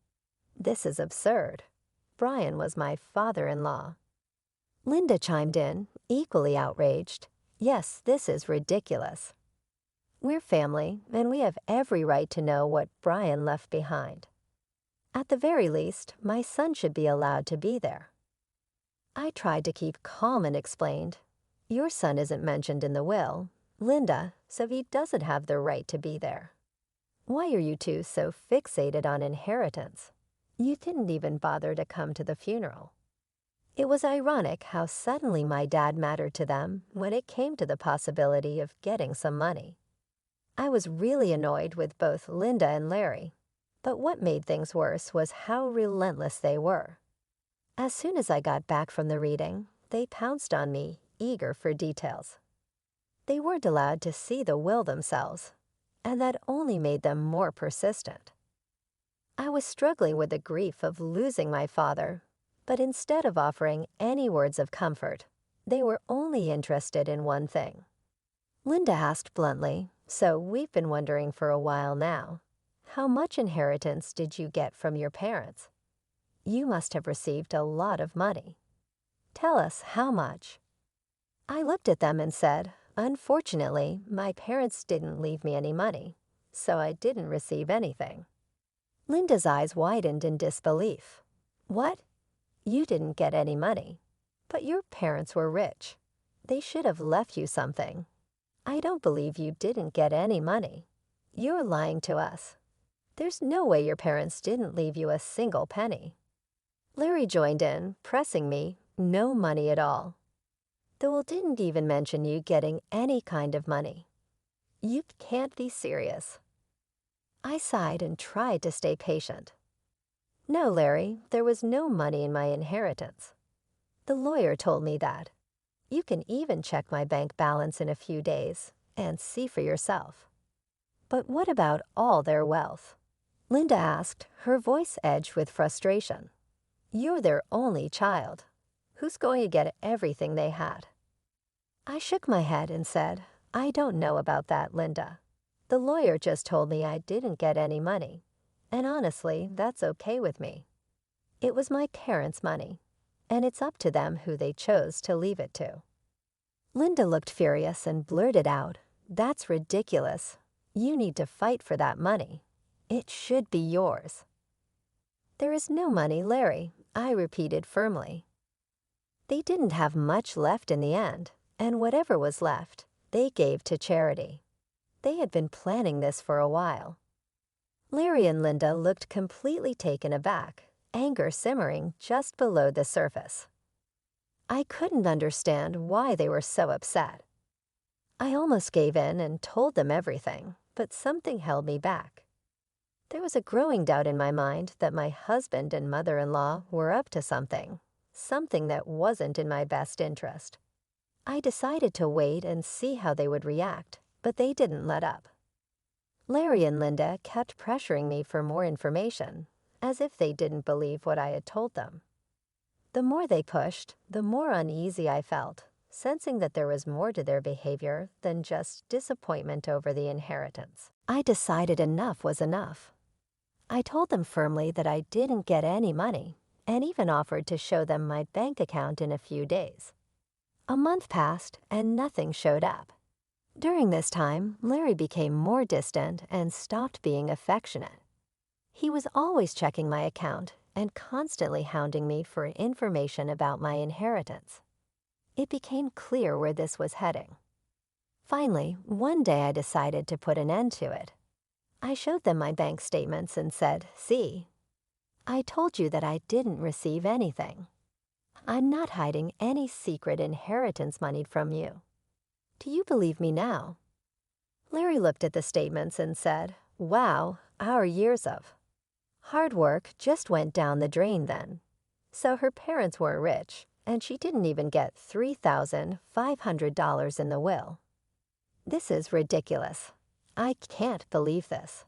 This is absurd. Brian was my father-in-law." Linda chimed in, equally outraged. "Yes, this is ridiculous. We're family, and we have every right to know what Brian left behind. At the very least, my son should be allowed to be there." I tried to keep calm and explained, "Your son isn't mentioned in the will, Linda, so he doesn't have the right to be there. Why are you two so fixated on inheritance? You didn't even bother to come to the funeral." It was ironic how suddenly my dad mattered to them when it came to the possibility of getting some money. I was really annoyed with both Linda and Larry, but what made things worse was how relentless they were. As soon as I got back from the reading, they pounced on me, eager for details. They weren't allowed to see the will themselves, and that only made them more persistent. I was struggling with the grief of losing my father, but instead of offering any words of comfort, they were only interested in one thing. Linda asked bluntly, "So we've been wondering for a while now, how much inheritance did you get from your parents? You must have received a lot of money. Tell us how much." I looked at them and said, "Unfortunately, my parents didn't leave me any money, so I didn't receive anything." Linda's eyes widened in disbelief. "What? You didn't get any money? But your parents were rich. They should have left you something. I don't believe you didn't get any money. You're lying to us. There's no way your parents didn't leave you a single penny." Larry joined in, pressing me, "No money at all. The will didn't even mention you getting any kind of money. You can't be serious." I sighed and tried to stay patient. "No, Larry, there was no money in my inheritance. The lawyer told me that. You can even check my bank balance in a few days and see for yourself." "But what about all their wealth?" Linda asked, her voice edged with frustration. "You're their only child. Who's going to get everything they had?" I shook my head and said, "I don't know about that, Linda. The lawyer just told me I didn't get any money, and honestly, that's okay with me. It was my parents' money, and it's up to them who they chose to leave it to." Linda looked furious and blurted out, "That's ridiculous. You need to fight for that money. It should be yours." "There is no money, Larry," I repeated firmly. They didn't have much left in the end, and whatever was left, they gave to charity. They had been planning this for a while. Larry and Linda looked completely taken aback, anger simmering just below the surface. I couldn't understand why they were so upset. I almost gave in and told them everything, but something held me back. There was a growing doubt in my mind that my husband and mother-in-law were up to something that wasn't in my best interest. I decided to wait and see how they would react, but they didn't let up. Larry and Linda kept pressuring me for more information, as if they didn't believe what I had told them. The more they pushed, the more uneasy I felt, sensing that there was more to their behavior than just disappointment over the inheritance. I decided enough was enough. I told them firmly that I didn't get any money, and even offered to show them my bank account in a few days. A month passed, and nothing showed up. During this time, Larry became more distant and stopped being affectionate. He was always checking my account and constantly hounding me for information about my inheritance. It became clear where this was heading. Finally, one day I decided to put an end to it. I showed them my bank statements and said, "See, I told you that I didn't receive anything. I'm not hiding any secret inheritance money from you. Do you believe me now?" Larry looked at the statements and said, "Wow, our years of hard work just went down the drain then." So her parents weren't rich, and she didn't even get $3,500 in the will. This is ridiculous. I can't believe this.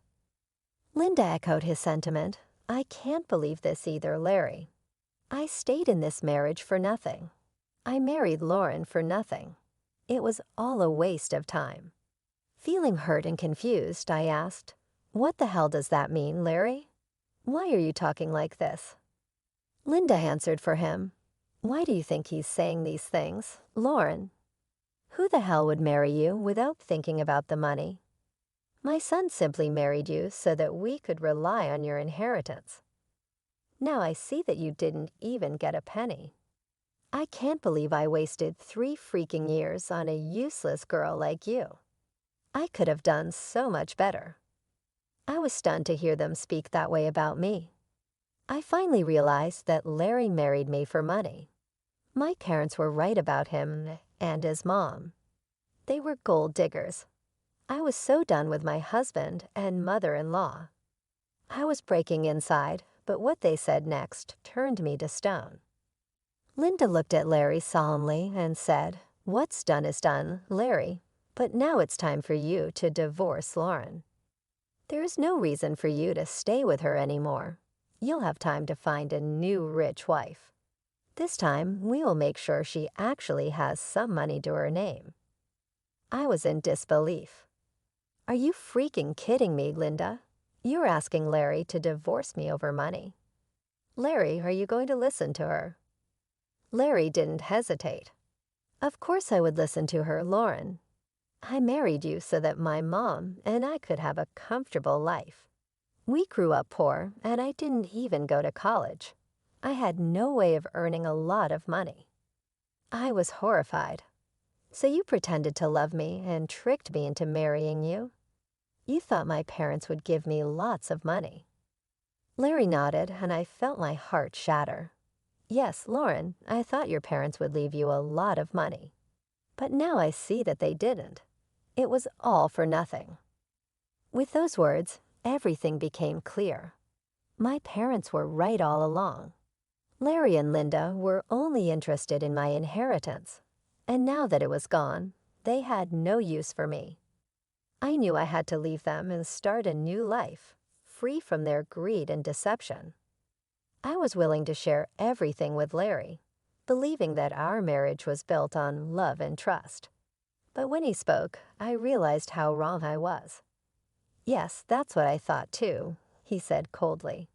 Linda echoed his sentiment. "I can't believe this either, Larry. I stayed in this marriage for nothing. I married Lauren for nothing. It was all a waste of time." Feeling hurt and confused, I asked, "What the hell does that mean, Larry? Why are you talking like this?" Linda answered for him, "Why do you think he's saying these things, Lauren? Who the hell would marry you without thinking about the money? My son simply married you so that we could rely on your inheritance. Now I see that you didn't even get a penny. I can't believe I wasted 3 freaking years on a useless girl like you. I could have done so much better." I was stunned to hear them speak that way about me. I finally realized that Larry married me for money. My parents were right about him and his mom. They were gold diggers. I was so done with my husband and mother-in-law. I was breaking inside, but what they said next turned me to stone. Linda looked at Larry solemnly and said, "What's done is done, Larry, but now it's time for you to divorce Lauren. There is no reason for you to stay with her anymore. You'll have time to find a new rich wife. This time, we will make sure she actually has some money to her name." I was in disbelief. "Are you freaking kidding me, Linda? You're asking Larry to divorce me over money. Larry, are you going to listen to her?" Larry didn't hesitate. "Of course I would listen to her, Lauren. I married you so that my mom and I could have a comfortable life. We grew up poor, and I didn't even go to college. I had no way of earning a lot of money." I was horrified. "So you pretended to love me and tricked me into marrying you? You thought my parents would give me lots of money." Larry nodded, and I felt my heart shatter. "Yes, Lauren, I thought your parents would leave you a lot of money. But now I see that they didn't. It was all for nothing." With those words, everything became clear. My parents were right all along. Larry and Linda were only interested in my inheritance, and now that it was gone, they had no use for me. I knew I had to leave them and start a new life, free from their greed and deception. I was willing to share everything with Larry, believing that our marriage was built on love and trust. But when he spoke, I realized how wrong I was. "Yes, that's what I thought too," he said coldly.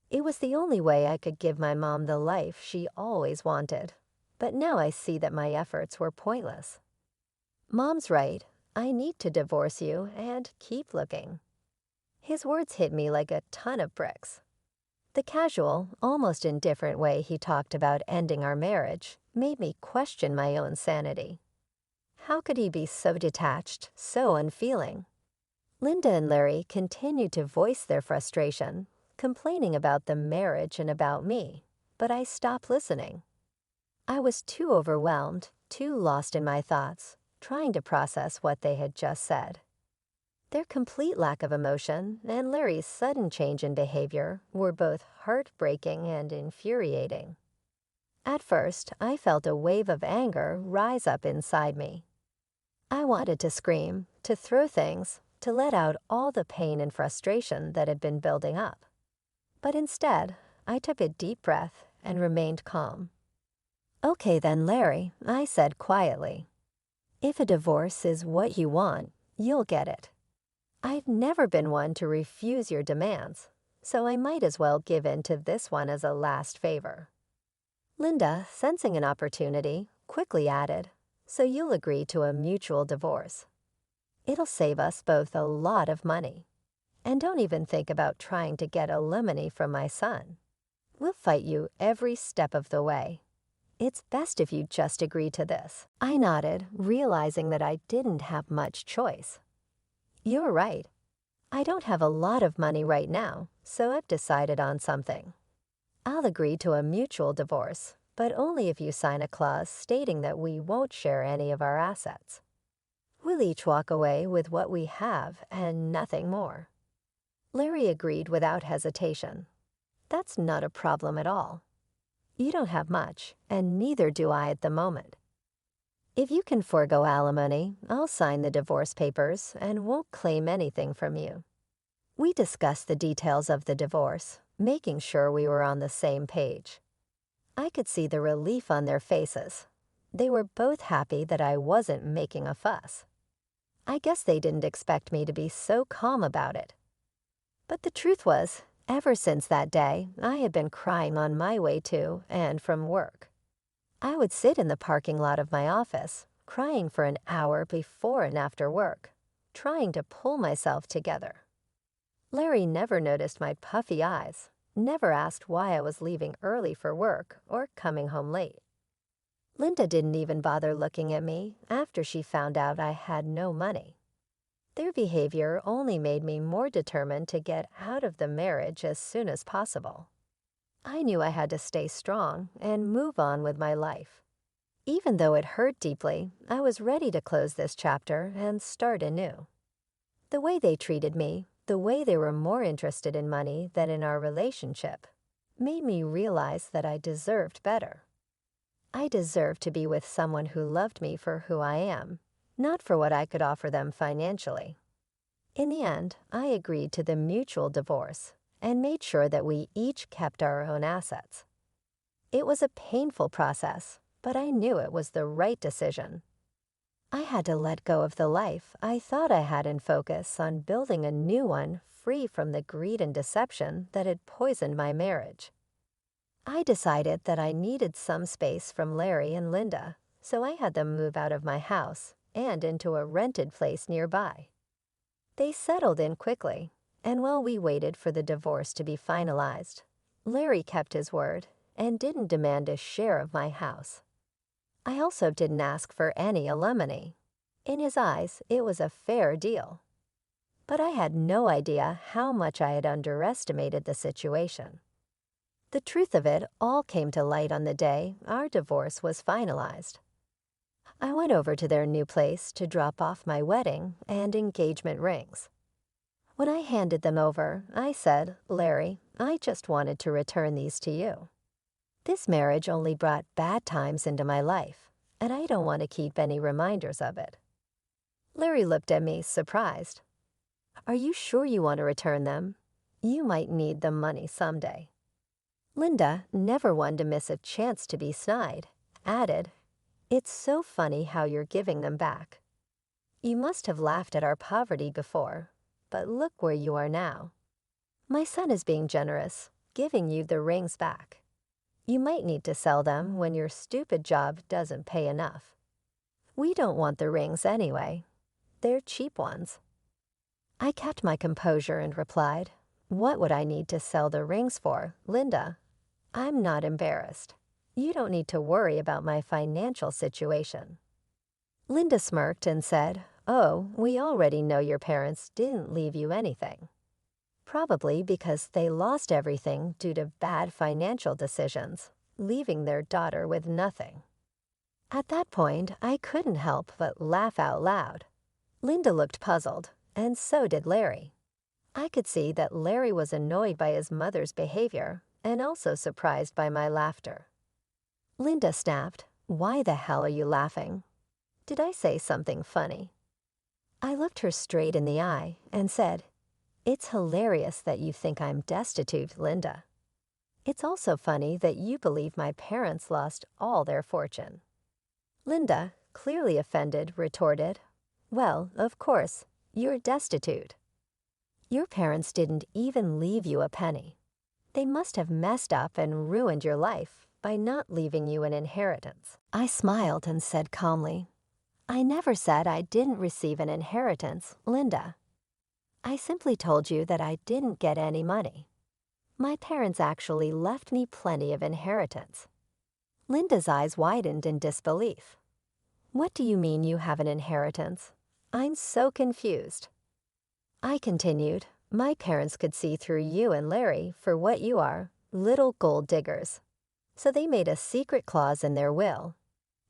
"It was the only way I could give my mom the life she always wanted. But now I see that my efforts were pointless. Mom's right. I need to divorce you and keep looking." His words hit me like a ton of bricks. The casual, almost indifferent way he talked about ending our marriage made me question my own sanity. How could he be so detached, so unfeeling? Linda and Larry continued to voice their frustration, complaining about the marriage and about me, but I stopped listening. I was too overwhelmed, too lost in my thoughts, trying to process what they had just said. Their complete lack of emotion and Larry's sudden change in behavior were both heartbreaking and infuriating. At first, I felt a wave of anger rise up inside me. I wanted to scream, to throw things, to let out all the pain and frustration that had been building up. But instead, I took a deep breath and remained calm. "Okay then, Larry," I said quietly. "If a divorce is what you want, you'll get it. I've never been one to refuse your demands, so I might as well give in to this one as a last favor." Linda, sensing an opportunity, quickly added, "So you'll agree to a mutual divorce. It'll save us both a lot of money. And don't even think about trying to get alimony from my son. We'll fight you every step of the way. It's best if you just agree to this." I nodded, realizing that I didn't have much choice. "You're right. I don't have a lot of money right now, so I've decided on something. I'll agree to a mutual divorce, but only if you sign a clause stating that we won't share any of our assets. We'll each walk away with what we have and nothing more." Larry agreed without hesitation. "That's not a problem at all. You don't have much, and neither do I at the moment. If you can forego alimony, I'll sign the divorce papers and won't claim anything from you." We discussed the details of the divorce, making sure we were on the same page. I could see the relief on their faces. They were both happy that I wasn't making a fuss. I guess they didn't expect me to be so calm about it. But the truth was, ever since that day, I had been crying on my way to and from work. I would sit in the parking lot of my office, crying for an hour before and after work, trying to pull myself together. Larry never noticed my puffy eyes, never asked why I was leaving early for work or coming home late. Linda didn't even bother looking at me after she found out I had no money. Their behavior only made me more determined to get out of the marriage as soon as possible. I knew I had to stay strong and move on with my life. Even though it hurt deeply, I was ready to close this chapter and start anew. The way they treated me, the way they were more interested in money than in our relationship, made me realize that I deserved better. I deserved to be with someone who loved me for who I am, not for what I could offer them financially. In the end, I agreed to the mutual divorce and made sure that we each kept our own assets. It was a painful process, but I knew it was the right decision. I had to let go of the life I thought I had and focus on building a new one free from the greed and deception that had poisoned my marriage. I decided that I needed some space from Larry and Linda, so I had them move out of my house and into a rented place nearby. They settled in quickly, and while we waited for the divorce to be finalized, Larry kept his word and didn't demand a share of my house. I also didn't ask for any alimony. In his eyes, it was a fair deal. But I had no idea how much I had underestimated the situation. The truth of it all came to light on the day our divorce was finalized. I went over to their new place to drop off my wedding and engagement rings. When I handed them over, I said, "Larry, I just wanted to return these to you. This marriage only brought bad times into my life, and I don't want to keep any reminders of it." Larry looked at me, surprised. "Are you sure you want to return them? You might need the money someday." Linda, never one to miss a chance to be snide, added, "It's so funny how you're giving them back. You must have laughed at our poverty before, but look where you are now. My son is being generous, giving you the rings back. You might need to sell them when your stupid job doesn't pay enough. We don't want the rings anyway. They're cheap ones." I kept my composure and replied, "What would I need to sell the rings for, Linda? I'm not embarrassed. You don't need to worry about my financial situation." Linda smirked and said, "Oh, we already know your parents didn't leave you anything. Probably because they lost everything due to bad financial decisions, leaving their daughter with nothing." At that point, I couldn't help but laugh out loud. Linda looked puzzled, and so did Larry. I could see that Larry was annoyed by his mother's behavior and also surprised by my laughter. Linda snapped, "Why the hell are you laughing? Did I say something funny?" I looked her straight in the eye and said, "It's hilarious that you think I'm destitute, Linda. It's also funny that you believe my parents lost all their fortune." Linda, clearly offended, retorted, "Well, of course, you're destitute. Your parents didn't even leave you a penny. They must have messed up and ruined your life by not leaving you an inheritance." I smiled and said calmly, "I never said I didn't receive an inheritance, Linda. I simply told you that I didn't get any money. My parents actually left me plenty of inheritance." Linda's eyes widened in disbelief. What do you mean you have an inheritance? I'm so confused. I continued, my parents could see through you and Larry for what you are, little gold diggers. So they made a secret clause in their will.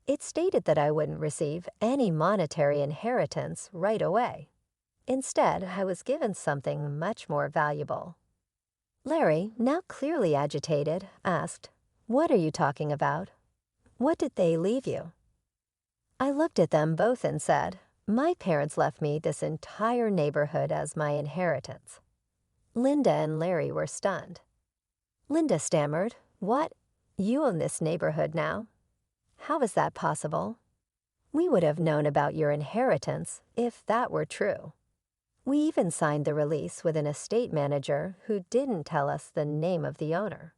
It stated that I wouldn't receive any monetary inheritance right away. Instead, I was given something much more valuable. Larry, now clearly agitated, asked, "What are you talking about? What did they leave you?" I looked at them both and said, "My parents left me this entire neighborhood as my inheritance." Linda and Larry were stunned. Linda stammered, "What? You own this neighborhood now? How is that possible? We would have known about your inheritance if that were true. We even signed the release with an estate manager who didn't tell us the name of the owner."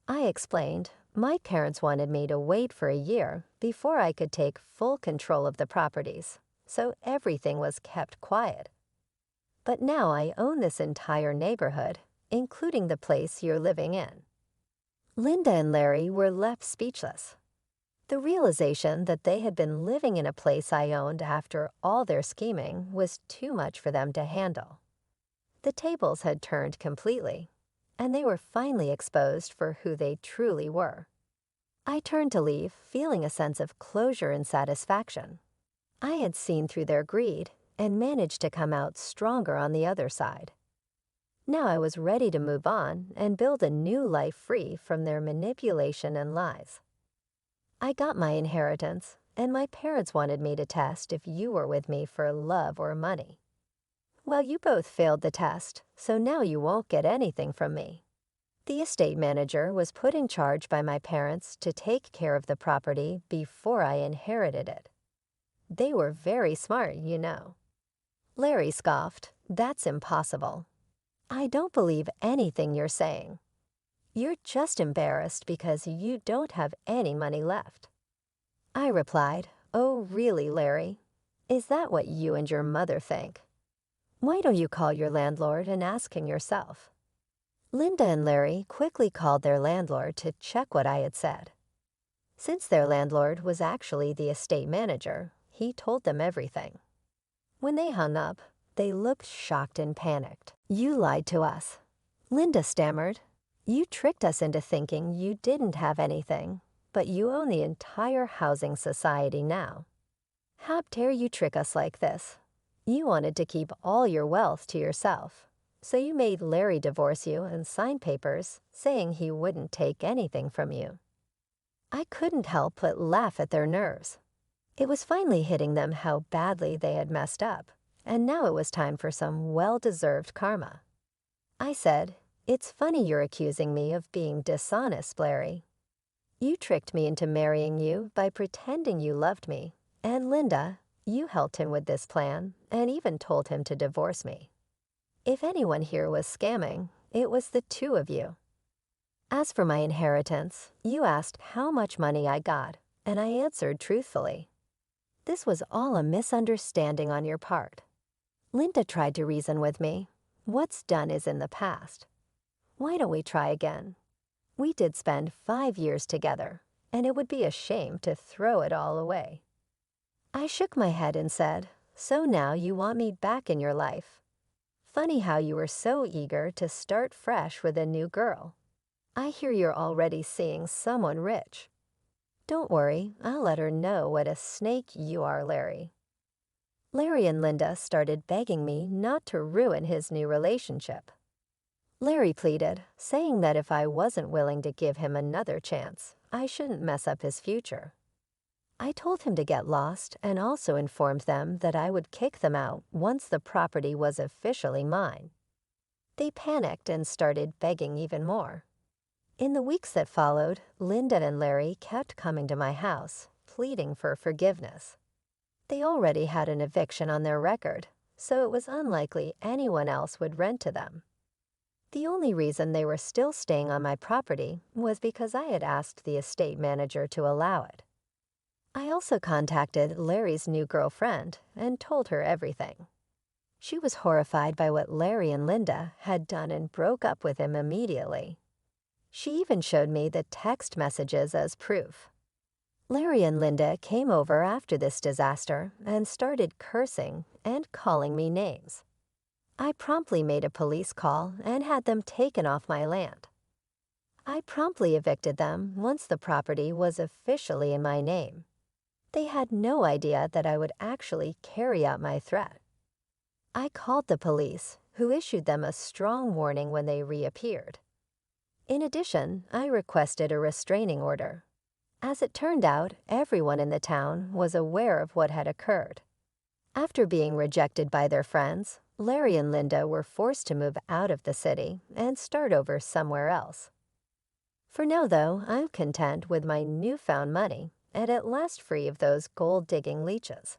I explained, my parents wanted me to wait for a year before I could take full control of the properties, so everything was kept quiet. But now I own this entire neighborhood, including the place you're living in. Linda and Larry were left speechless. The realization that they had been living in a place I owned after all their scheming was too much for them to handle. The tables had turned completely, and they were finally exposed for who they truly were. I turned to leave, feeling a sense of closure and satisfaction. I had seen through their greed and managed to come out stronger on the other side. Now I was ready to move on and build a new life free from their manipulation and lies. I got my inheritance, and my parents wanted me to test if you were with me for love or money. Well, you both failed the test, so now you won't get anything from me. The estate manager was put in charge by my parents to take care of the property before I inherited it. They were very smart, you know. Larry scoffed, "That's impossible. I don't believe anything you're saying. You're just embarrassed because you don't have any money left." I replied, "Oh, really, Larry? Is that what you and your mother think? Why don't you call your landlord and ask him yourself?" Linda and Larry quickly called their landlord to check what I had said. Since their landlord was actually the estate manager, he told them everything. When they hung up, they looked shocked and panicked. "You lied to us." Linda stammered, "You tricked us into thinking you didn't have anything, but you own the entire housing society now. How dare you trick us like this? You wanted to keep all your wealth to yourself, so you made Larry divorce you and sign papers saying he wouldn't take anything from you." I couldn't help but laugh at their nerves. It was finally hitting them how badly they had messed up, and now it was time for some well-deserved karma. I said, "It's funny you're accusing me of being dishonest, Larry. You tricked me into marrying you by pretending you loved me, and Linda, you helped him with this plan and even told him to divorce me. If anyone here was scamming, it was the two of you. As for my inheritance, you asked how much money I got, and I answered truthfully. This was all a misunderstanding on your part. Linda tried to reason with me. What's done is in the past. Why don't we try again? We did spend 5 years together, and it would be a shame to throw it all away." I shook my head and said, "So now you want me back in your life. Funny how you were so eager to start fresh with a new girl. I hear you're already seeing someone rich. Don't worry, I'll let her know what a snake you are, Larry." Larry and Linda started begging me not to ruin his new relationship. Larry pleaded, saying that if I wasn't willing to give him another chance, I shouldn't mess up his future. I told him to get lost and also informed them that I would kick them out once the property was officially mine. They panicked and started begging even more. In the weeks that followed, Linda and Larry kept coming to my house, pleading for forgiveness. They already had an eviction on their record, so it was unlikely anyone else would rent to them. The only reason they were still staying on my property was because I had asked the estate manager to allow it. I also contacted Larry's new girlfriend and told her everything. She was horrified by what Larry and Linda had done and broke up with him immediately. She even showed me the text messages as proof. Larry and Linda came over after this disaster and started cursing and calling me names. I promptly made a police call and had them taken off my land. I promptly evicted them once the property was officially in my name. They had no idea that I would actually carry out my threat. I called the police, who issued them a strong warning when they reappeared. In addition, I requested a restraining order. As it turned out, everyone in the town was aware of what had occurred. After being rejected by their friends, Larry and Linda were forced to move out of the city and start over somewhere else. For now, though, I'm content with my newfound money and at last free of those gold-digging leeches.